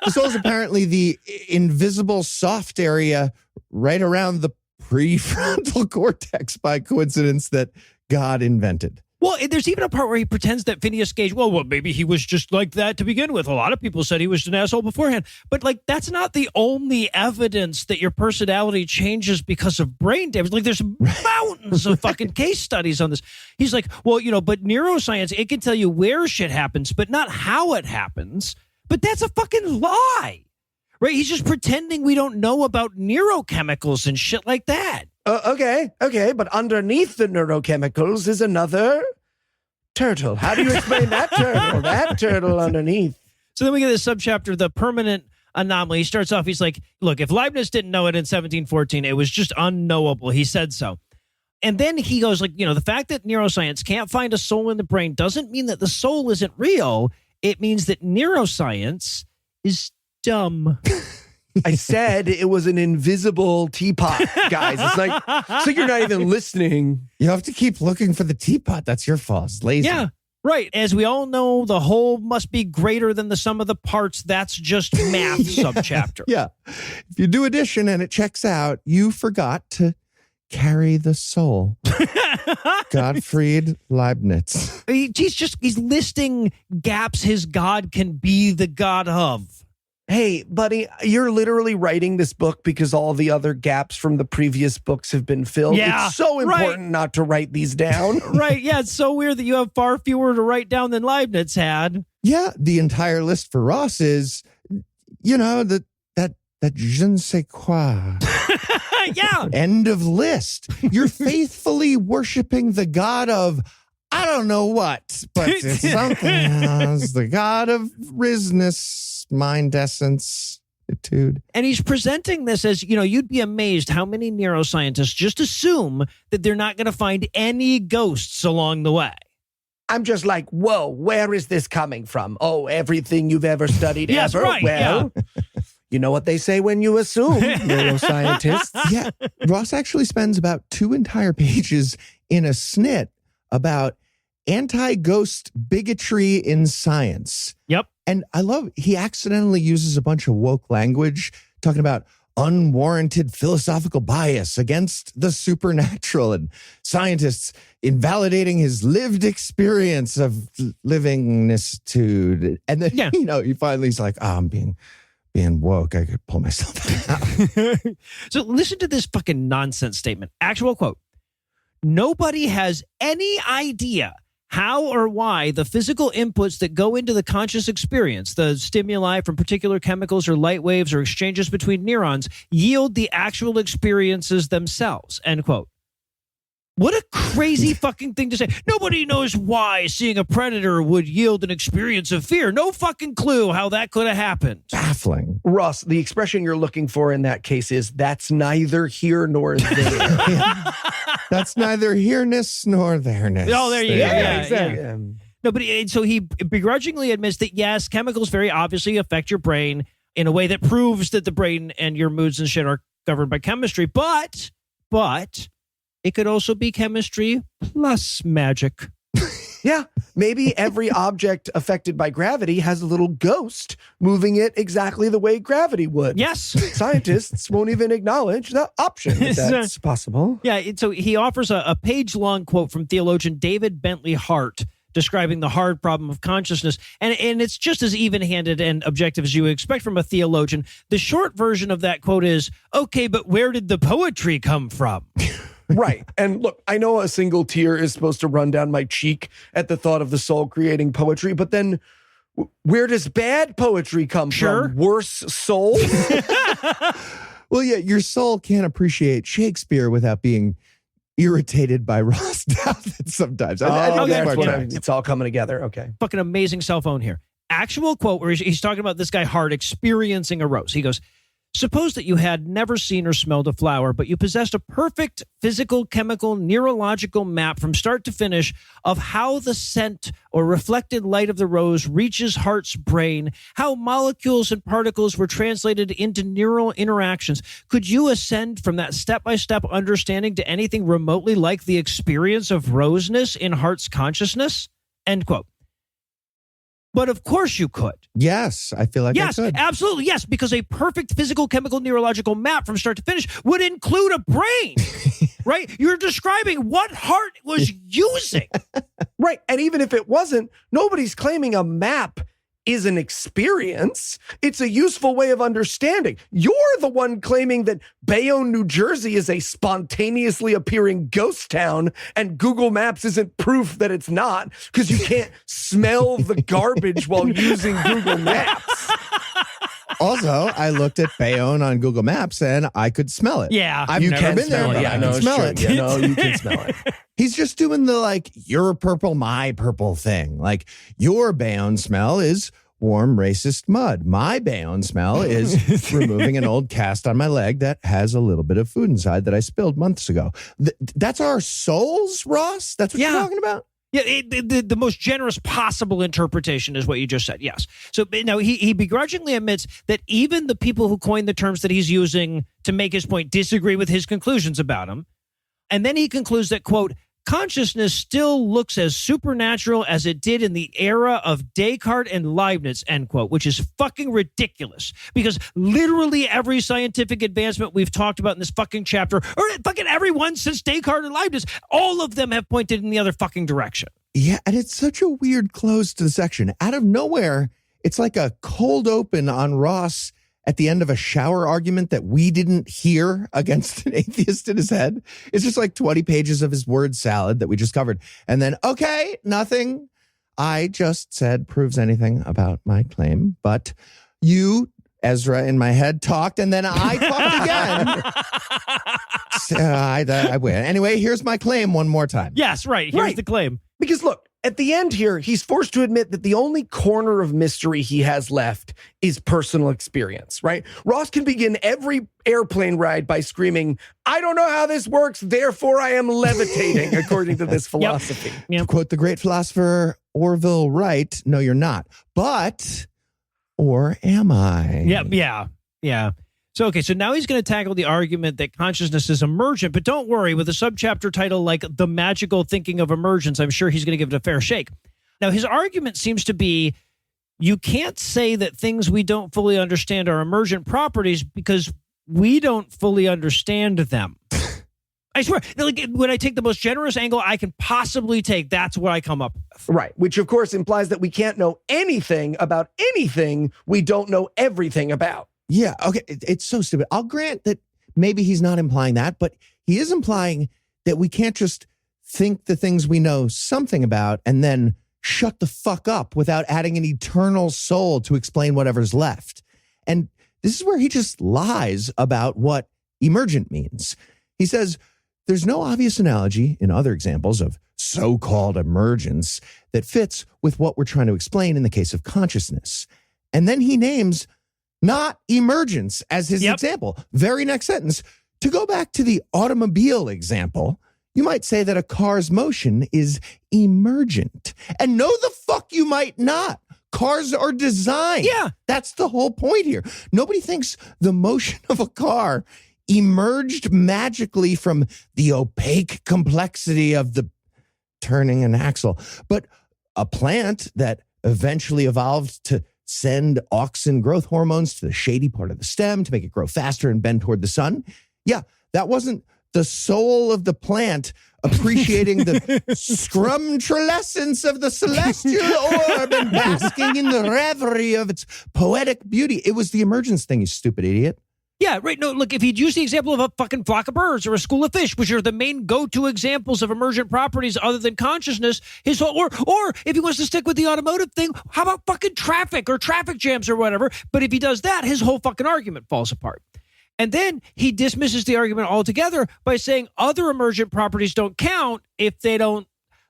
is apparently the invisible soft area right around the prefrontal cortex by coincidence that God invented. Well, there's even a part where he pretends that Phineas Gage, well, maybe he was just like that to begin with. A lot of people said he was an asshole beforehand. But, like, that's not the only evidence that your personality changes because of brain damage. Like, there's mountains of fucking case studies on this. He's like, well, but neuroscience, it can tell you where shit happens, but not how it happens. But that's a fucking lie, right? He's just pretending we don't know about neurochemicals and shit like that. Okay, but underneath the neurochemicals is another turtle. How do you explain that turtle? That turtle underneath. So then we get this subchapter, the permanent anomaly. He starts off, he's like, look, if Leibniz didn't know it in 1714, it was just unknowable. He said so. And then he goes like, the fact that neuroscience can't find a soul in the brain doesn't mean that the soul isn't real. It means that neuroscience is dumb. I said it was an invisible teapot, guys. It's like you're not even listening. You have to keep looking for the teapot. That's your fault. It's lazy. Yeah, right. As we all know, the whole must be greater than the sum of the parts. That's just math subchapter. Yeah. If you do addition and it checks out, you forgot to carry the soul. Gottfried Leibniz. He's listing gaps his God can be the God of. Hey, buddy, you're literally writing this book because all the other gaps from the previous books have been filled. Yeah, it's so important not to write these down. Right. Yeah, it's so weird that you have far fewer to write down than Leibniz had. Yeah, the entire list for Ross is, that je ne sais quoi. Yeah. End of list. You're faithfully worshiping the God of, I don't know what, but it's something else. The God of risness, mind essence, attitude. And he's presenting this as, you'd be amazed how many neuroscientists just assume that they're not going to find any ghosts along the way. I'm just like, whoa, where is this coming from? Oh, everything you've ever studied Yes, ever? right, Well, you know what they say when you assume, neuroscientists. Yeah. Ross actually spends about 2 entire pages in a snit about anti-ghost bigotry in science. Yep. And I love, he accidentally uses a bunch of woke language talking about unwarranted philosophical bias against the supernatural and scientists invalidating his lived experience of livingness. And then, he finally is like, I'm being woke. I could pull myself out. So listen to this fucking nonsense statement. Actual quote. Nobody has any idea how or why the physical inputs that go into the conscious experience, the stimuli from particular chemicals or light waves or exchanges between neurons, yield the actual experiences themselves, end quote. What a crazy fucking thing to say. Nobody knows why seeing a predator would yield an experience of fear. No fucking clue how that could have happened. Baffling. Ross, the expression you're looking for in that case is, that's neither here nor there. That's neither here-ness nor there-ness. Oh, there you go. Yeah, exactly. yeah. No, but so he begrudgingly admits that, yes, chemicals very obviously affect your brain in a way that proves that the brain and your moods and shit are governed by chemistry. But it could also be chemistry plus magic. Yeah, maybe every object affected by gravity has a little ghost moving it exactly the way gravity would. Yes. Scientists won't even acknowledge the option that that's possible. Yeah, so he offers a page-long quote from theologian David Bentley Hart describing the hard problem of consciousness. And it's just as even-handed and objective as you would expect from a theologian. The short version of that quote is, okay, but where did the poetry come from? Right. And look, I know a single tear is supposed to run down my cheek at the thought of the soul creating poetry, but then where does bad poetry come from? Worse souls? Well, yeah, your soul can't appreciate Shakespeare without being irritated by Ross Douthat sometimes. It's all coming together. Okay. Fucking amazing cell phone here. Actual quote where he's talking about this guy Hart experiencing a rose. He goes, suppose that you had never seen or smelled a flower, but you possessed a perfect physical, chemical, neurological map from start to finish of how the scent or reflected light of the rose reaches Hart's brain, how molecules and particles were translated into neural interactions. Could you ascend from that step-by-step understanding to anything remotely like the experience of roseness in Hart's consciousness? End quote. But of course you could. Yes, I feel like yes, I could. Absolutely, yes, because a perfect physical, chemical, neurological map from start to finish would include a brain, right? You're describing what Hart was using. Right, and even if it wasn't, nobody's claiming a map is an experience. It's a useful way of understanding. You're the one claiming that Bayonne, New Jersey is a spontaneously appearing ghost town, and Google Maps isn't proof that it's not, because you can't smell the garbage while using Google Maps. Also, I looked at Bayonne on Google Maps and I could smell it. Yeah. I've never been there, but I can smell it. Yeah, no, you can smell it. He's just doing the, like, your purple, my purple thing. Like, your Bayonne smell is warm, racist mud. My Bayonne smell is removing an old cast on my leg that has a little bit of food inside that I spilled months ago. That's our souls, Ross? That's what you're talking about? Yeah, the most generous possible interpretation is what you just said, yes. So now he begrudgingly admits that even the people who coined the terms that he's using to make his point disagree with his conclusions about him. And then he concludes that, quote, consciousness still looks as supernatural as it did in the era of Descartes and Leibniz, end quote, which is fucking ridiculous because literally every scientific advancement we've talked about in this fucking chapter, or fucking everyone since Descartes and Leibniz, all of them have pointed in the other fucking direction. Yeah, and it's such a weird close to the section. Out of nowhere, it's like a cold open on Ross at the end of a shower argument that we didn't hear against an atheist in his head. It's just like 20 pages of his word salad that we just covered. And then, okay, nothing I just said proves anything about my claim. But you, Ezra, in my head, talked, and then I talked again. I win. Anyway, here's my claim one more time. Yes, right. Here's the claim. Because look, at the end here, he's forced to admit that the only corner of mystery he has left is personal experience, right? Ross can begin every airplane ride by screaming, I don't know how this works, therefore I am levitating, according to this philosophy. Yep. To quote the great philosopher Orville Wright, no, you're not. But, or am I? Yeah. So, okay, so now he's going to tackle the argument that consciousness is emergent, but don't worry, with a subchapter title like The Magical Thinking of Emergence, I'm sure he's going to give it a fair shake. Now, his argument seems to be you can't say that things we don't fully understand are emergent properties because we don't fully understand them. I swear, like, when I take the most generous angle I can possibly take, that's what I come up with. Right, which of course implies that we can't know anything about anything we don't know everything about. Yeah, okay, it's so stupid. I'll grant that maybe he's not implying that, but he is implying that we can't just think the things we know something about and then shut the fuck up without adding an eternal soul to explain whatever's left. And this is where he just lies about what emergent means. He says, there's no obvious analogy in other examples of so-called emergence that fits with what we're trying to explain in the case of consciousness. And then he names not emergence as his example. Very next sentence. To go back to the automobile example, you might say that a car's motion is emergent. And no, the fuck you might not. Cars are designed. Yeah. That's the whole point here. Nobody thinks the motion of a car emerged magically from the opaque complexity of the turning an axle. But a plant that eventually evolved to send auxin growth hormones to the shady part of the stem to make it grow faster and bend toward the sun. Yeah, that wasn't the soul of the plant appreciating the scrumtrulescence of the celestial orb and basking in the reverie of its poetic beauty. It was the emergence thing, you stupid idiot. Yeah, right. No, look, if he'd use the example of a fucking flock of birds or a school of fish, which are the main go-to examples of emergent properties other than consciousness, his whole, or if he wants to stick with the automotive thing, how about fucking traffic or traffic jams or whatever? But if he does that, his whole fucking argument falls apart. And then he dismisses the argument altogether by saying other emergent properties don't count if they don't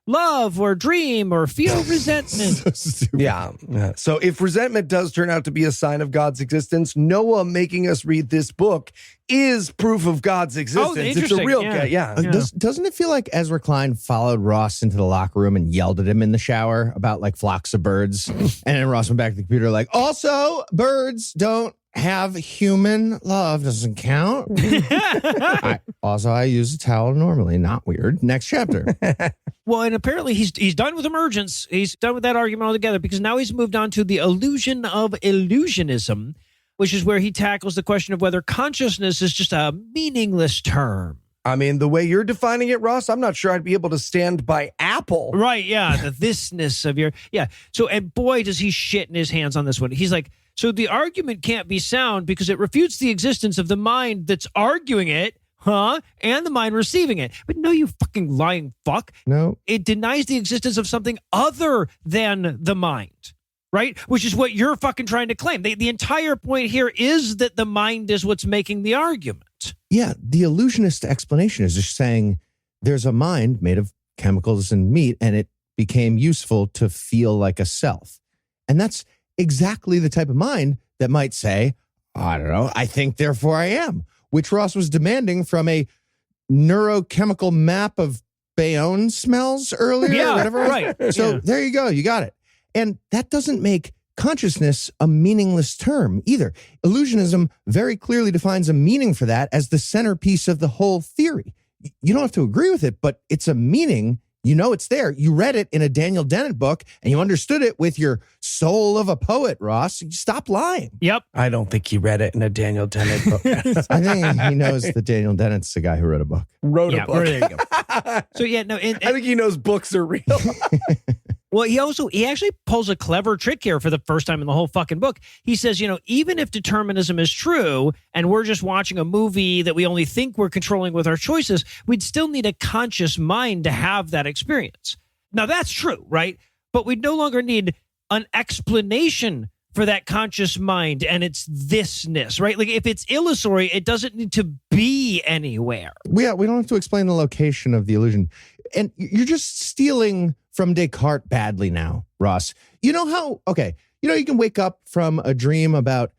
love or dream or feel resentment. Yeah. So if resentment does turn out to be a sign of God's existence, Noah making us read this book is proof of God's existence. It's a real guy. Yeah. Doesn't it feel like Ezra Klein followed Ross into the locker room and yelled at him in the shower about like flocks of birds? And then Ross went back to the computer like, also, birds don't have human love. Doesn't count. I use a towel normally. Not weird. Next chapter. Well, and apparently he's done with emergence. He's done with that argument altogether because now he's moved on to the illusion of illusionism, which is where he tackles the question of whether consciousness is just a meaningless term. I mean, the way you're defining it, Ross, I'm not sure I'd be able to stand by Apple. Right, yeah, the thisness of your... Yeah, so, and boy, does he shit in his hands on this one. He's like, so the argument can't be sound because it refutes the existence of the mind that's arguing it, and the mind receiving it. But no, you fucking lying fuck. No. It denies the existence of something other than the mind, right? Which is what you're fucking trying to claim. The entire point here is that the mind is what's making the argument. Yeah, the illusionist explanation is just saying there's a mind made of chemicals and meat, and it became useful to feel like a self. And that's exactly the type of mind that might say, I don't know, I think, therefore I am, which Ross was demanding from a neurochemical map of Bayonne smells earlier. Yeah, or whatever. right. So Yeah. there you go. You got it. And that doesn't make consciousness a meaningless term either. Illusionism very clearly defines a meaning for that as the centerpiece of the whole theory. You don't have to agree with it, but it's a meaning. You know it's there. You read it in a Daniel Dennett book, and you understood it with your soul of a poet, Ross. Stop lying. Yep. I don't think he read it in a Daniel Dennett book. I think he knows that Daniel Dennett's the guy who wrote a book. Wrote Yeah, a book. there you go. So yeah, no. I think he knows books are real. Well, he actually pulls a clever trick here for the first time in the whole fucking book. He says, even if determinism is true and we're just watching a movie that we only think we're controlling with our choices, we'd still need a conscious mind to have that experience. Now, that's true, right? But we no longer need an explanation for that conscious mind and its thisness, right? Like if it's illusory, it doesn't need to be anywhere. Yeah, we don't have to explain the location of the illusion. And you're just stealing from Descartes badly now, Ross. You know how, you can wake up from a dream about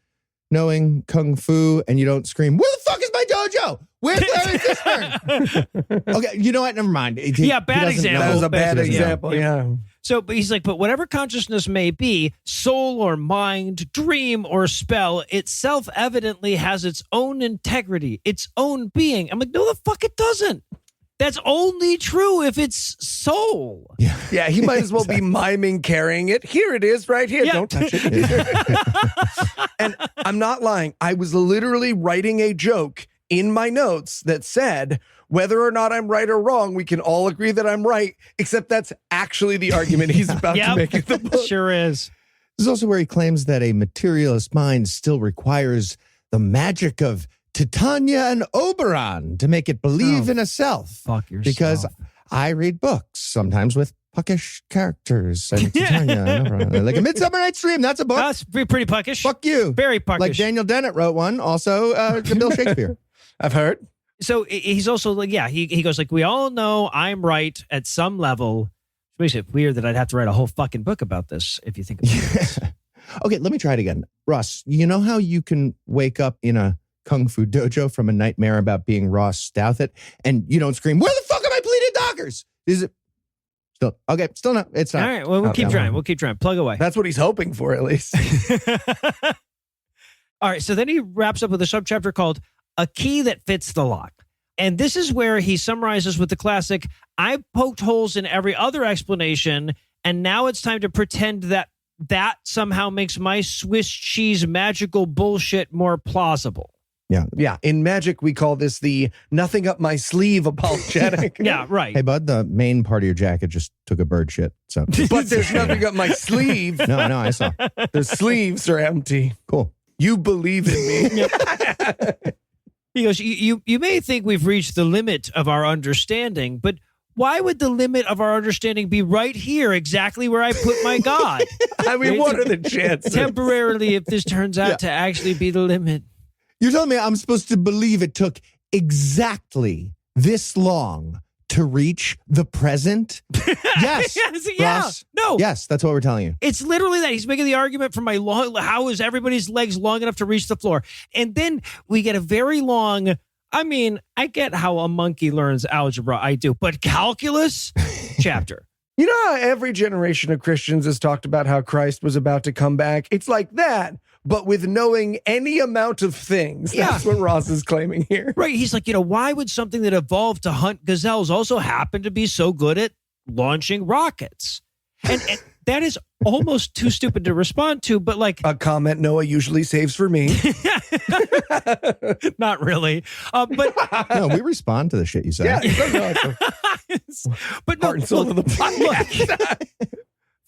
knowing Kung Fu and you don't scream, where the fuck is my dojo? Where's Larry Fishburne? Okay, you know what? Never mind. Bad doesn't example. know. That was a bad Yeah. example, yeah. So, but he's like, but whatever consciousness may be, soul or mind, dream or spell, it self-evidently has its own integrity, its own being. I'm like, no, the fuck it doesn't. That's only true if it's soul. Yeah, he might as well be miming carrying it. Here it is right here. Yeah. Don't touch it. And I'm not lying. I was literally writing a joke in my notes that said, whether or not I'm right or wrong, we can all agree that I'm right, except that's actually the argument he's about to make in the book. Sure is. This is also where he claims that a materialist mind still requires the magic of Titania and Oberon to make it believe in a self. Fuck yourself. Because I read books, sometimes with puckish characters and Titania and Oberon. Like A Midsummer Night's Dream, that's a book. That's pretty puckish. Fuck you. Very puckish. Like Daniel Dennett wrote one, also Bill Shakespeare. I've heard. So he's also like, he goes like, we all know I'm right at some level. It makes it weird that I'd have to write a whole fucking book about this if you think about it. Okay, let me try it again. Ross, you know how you can wake up in a Kung Fu dojo from a nightmare about being Ross Douthat and you don't scream, where the fuck are my pleated dockers? Is it still? Okay, still not. It's not. All right, well, we'll keep trying. We'll keep trying. Plug away. That's what he's hoping for, at least. All right, so then he wraps up with a subchapter called A Key That Fits the Lock. And this is where he summarizes with the classic, I poked holes in every other explanation, and now it's time to pretend that somehow makes my Swiss cheese magical bullshit more plausible. Yeah. In magic, we call this the nothing up my sleeve apologetic. Yeah, right. Hey, bud, the main part of your jacket just took a bird shit. So, But there's nothing up my sleeve. no, I saw. The sleeves are empty. Cool. You believe in me. He goes, you may think we've reached the limit of our understanding, but why would the limit of our understanding be right here, exactly where I put my God? I mean, what are the chances? Temporarily, if this turns out to actually be the limit. You're telling me I'm supposed to believe it took exactly this long to reach the present? Yes. Yeah. Ross. No. Yes, that's what we're telling you. It's literally that. He's making the argument for how is everybody's legs long enough to reach the floor? And then we get a very long, I mean, I get how a monkey learns algebra. I do. But calculus chapter. You know how every generation of Christians has talked about how Christ was about to come back? It's like that, but with knowing any amount of things. That's what Ross is claiming here. Right. He's like, why would something that evolved to hunt gazelles also happen to be so good at launching rockets? And that is almost too stupid to respond to, but like a comment Noah usually saves for me. Not really. But no, we respond to the shit you say. Yeah, but no, heart and soul of the podcast.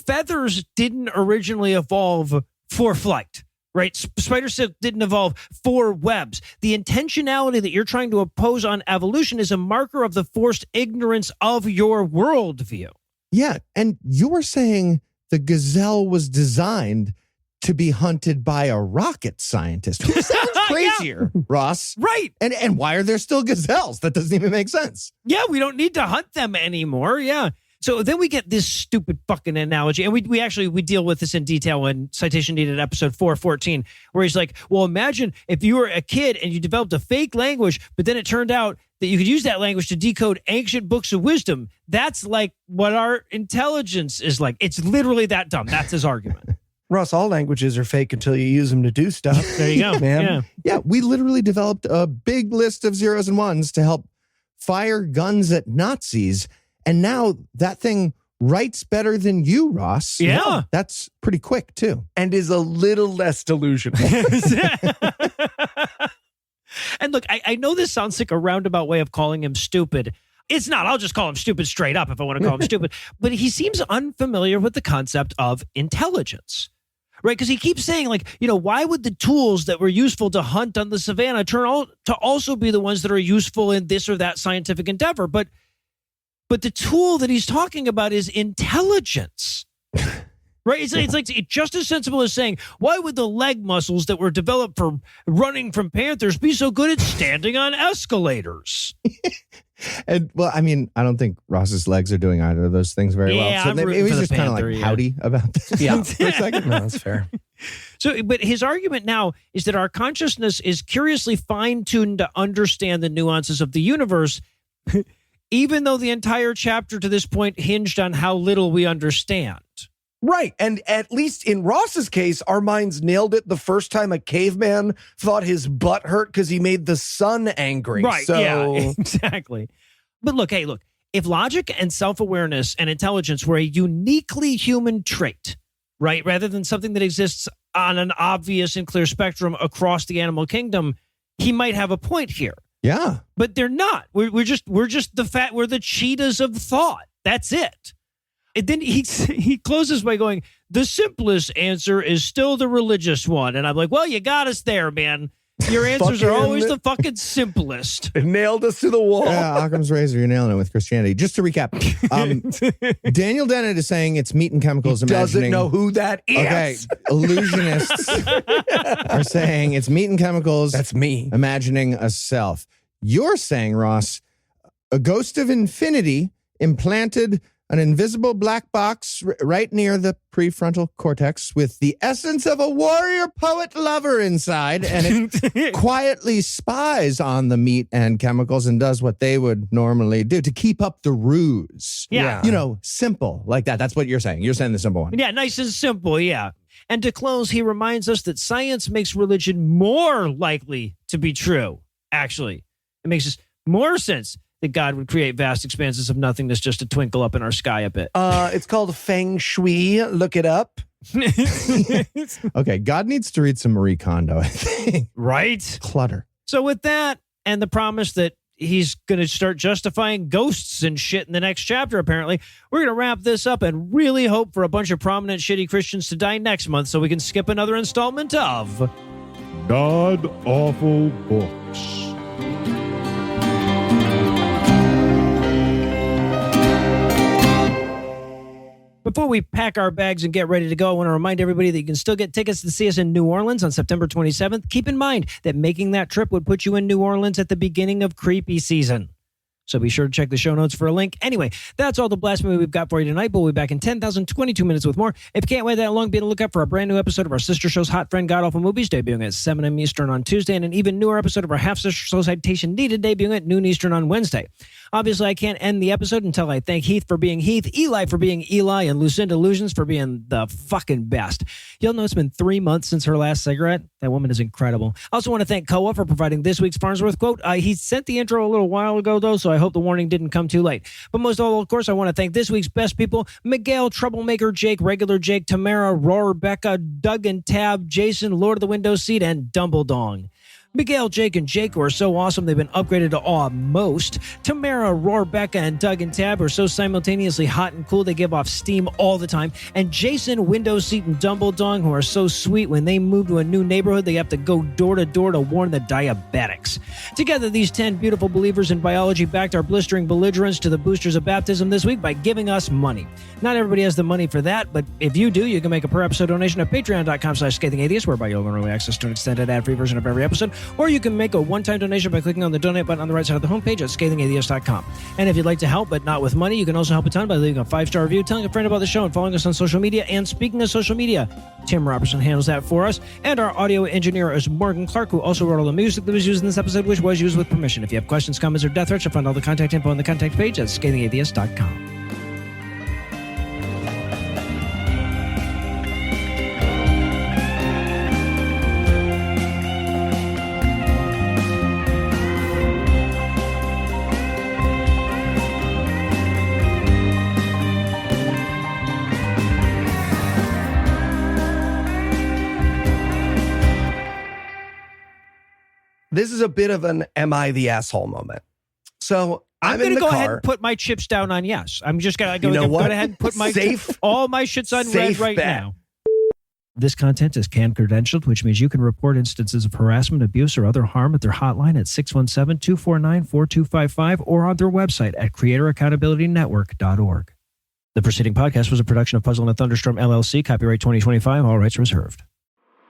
Feathers didn't originally evolve for flight, right? Spider silk didn't evolve for webs. The intentionality that you're trying to oppose on evolution is a marker of the forced ignorance of your worldview. Yeah, and you're saying the gazelle was designed to be hunted by a rocket scientist. Who sounds crazier, Ross? Right. And why are there still gazelles? That doesn't even make sense. Yeah, we don't need to hunt them anymore. Yeah. So then we get this stupid fucking analogy, and we deal with this in detail in Citation Needed episode 414, where he's like, well, imagine if you were a kid and you developed a fake language, but then it turned out that you could use that language to decode ancient books of wisdom. That's like what our intelligence is like. It's literally that dumb. That's his argument. Ross, all languages are fake until you use them to do stuff. There you go, man. Yeah, we literally developed a big list of zeros and ones to help fire guns at Nazis. And now that thing writes better than you, Ross. Yeah. That's pretty quick, too. And is a little less delusional. And look, I know this sounds like a roundabout way of calling him stupid. It's not. I'll just call him stupid straight up if I want to call him stupid. But he seems unfamiliar with the concept of intelligence. Right? Because he keeps saying, like, why would the tools that were useful to hunt on the savannah turn out to also be the ones that are useful in this or that scientific endeavor? But the tool that he's talking about is intelligence. Right? It's like just as sensible as saying, why would the leg muscles that were developed for running from panthers be so good at standing on escalators? And well, I mean, I don't think Ross's legs are doing either of those things very well. So it was just kind of like pouty about this. Yeah, for a second. No, that's fair. So, but his argument now is that our consciousness is curiously fine-tuned to understand the nuances of the universe, even though the entire chapter to this point hinged on how little we understand. Right. And at least in Ross's case, our minds nailed it the first time a caveman thought his butt hurt because he made the sun angry. Right. So... Yeah, exactly. But look, if logic and self-awareness and intelligence were a uniquely human trait, right, rather than something that exists on an obvious and clear spectrum across the animal kingdom, he might have a point here. Yeah. But they're not. We're just we're the cheetahs of thought. That's it. And then he closes by going, the simplest answer is still the religious one. And I'm like, well, you got us there, man. Your answers are always the fucking simplest. It nailed us to the wall. Yeah, Occam's razor, you're nailing it with Christianity. Just to recap, Daniel Dennett is saying it's meat and chemicals. He doesn't know who that is. Okay, illusionists are saying it's meat and chemicals. That's me. Imagining a self. You're saying, Ross, a ghost of infinity implanted an invisible black box right near the prefrontal cortex with the essence of a warrior poet lover inside, and it quietly spies on the meat and chemicals and does what they would normally do to keep up the ruse. Yeah. Simple like that. That's what you're saying. You're saying the simple one. Yeah, nice and simple, yeah. And to close, he reminds us that science makes religion more likely to be true, actually. It makes us more sense that God would create vast expanses of nothingness just to twinkle up in our sky a bit. It's called Feng Shui. Look it up. Okay, God needs to read some Marie Kondo, I think. Right? Clutter. So with that, and the promise that he's going to start justifying ghosts and shit in the next chapter, apparently, we're going to wrap this up and really hope for a bunch of prominent shitty Christians to die next month so we can skip another installment of God Awful Books. Before we pack our bags and get ready to go, I want to remind everybody that you can still get tickets to see us in New Orleans on September 27th. Keep in mind that making that trip would put you in New Orleans at the beginning of creepy season. So be sure to check the show notes for a link. Anyway, that's all the blasphemy we've got for you tonight, but we'll be back in 10,022 minutes with more. If you can't wait that long, be on the lookout for a brand new episode of our sister show's Hot Friend God Awful Movies, debuting at 7 a.m. Eastern on Tuesday, and an even newer episode of our half-sister show Citation Needed, debuting at noon Eastern on Wednesday. Obviously, I can't end the episode until I thank Heath for being Heath, Eli for being Eli, and Lucinda Lugeons for being the fucking best. You'll know it's been 3 months since her last cigarette. That woman is incredible. I also want to thank Koa for providing this week's Farnsworth quote. He sent the intro a little while ago, though, so I hope the warning didn't come too late. But most of all, of course, I want to thank this week's best people: Miguel, Troublemaker Jake, Regular Jake, Tamara, Roar, Becca, Doug and Tab, Jason, Lord of the Window Seat, and Dumbledong. Miguel, Jake, and Jake, who are so awesome they've been upgraded to awe-most. Tamara, Roar, Becca, and Doug and Tab are so simultaneously hot and cool they give off steam all the time. And Jason, Window Seat, and Dumbledong, who are so sweet when they move to a new neighborhood they have to go door to door to warn the diabetics. Together, these 10 beautiful believers in biology backed our blistering belligerents to the boosters of baptism this week by giving us money. Not everybody has the money for that, but if you do, you can make a per-episode donation at patreon.com/ScathingAtheist, whereby you'll earn early access to an extended ad-free version of every episode. or you can make a one-time donation by clicking on the donate button on the right side of the homepage at ScathingAtheist.com. And if you'd like to help, but not with money, you can also help a ton by leaving a 5-star review, telling a friend about the show, and following us on social media. And speaking of social media, Tim Robertson handles that for us, and our audio engineer is Morgan Clark, who also wrote all the music that was used in this episode, which was used with permission. If you have questions, comments, or death threats, you'll find all the contact info on the contact page at ScathingAtheist.com. This is a bit of an am I the asshole moment. So I'm going to go ahead and put my chips down on yes. I'm just going to go ahead and put my all my shit's on red right now. This content is CAN credentialed, which means you can report instances of harassment, abuse, or other harm at their hotline at 617-249-4255 or on their website at creatoraccountabilitynetwork.org. The preceding podcast was a production of Puzzle and a Thunderstorm LLC, copyright 2025, all rights reserved.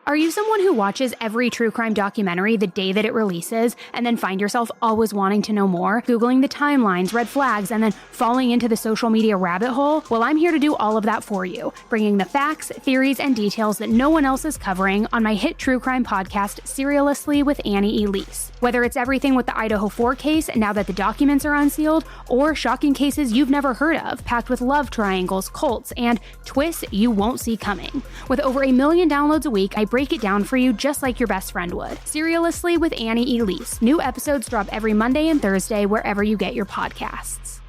Are you someone who watches every true crime documentary the day that it releases and then find yourself always wanting to know more, Googling the timelines, red flags, and then falling into the social media rabbit hole? Well, I'm here to do all of that for you, bringing the facts, theories, and details that no one else is covering on my hit true crime podcast, Serialously with Annie Elise. Whether it's everything with the Idaho 4 case now that the documents are unsealed, or shocking cases you've never heard of, packed with love triangles, cults, and twists you won't see coming. With over 1 million downloads a week, I break it down for you just like your best friend would. Serialously with Annie Elise. New episodes drop every Monday and Thursday wherever you get your podcasts.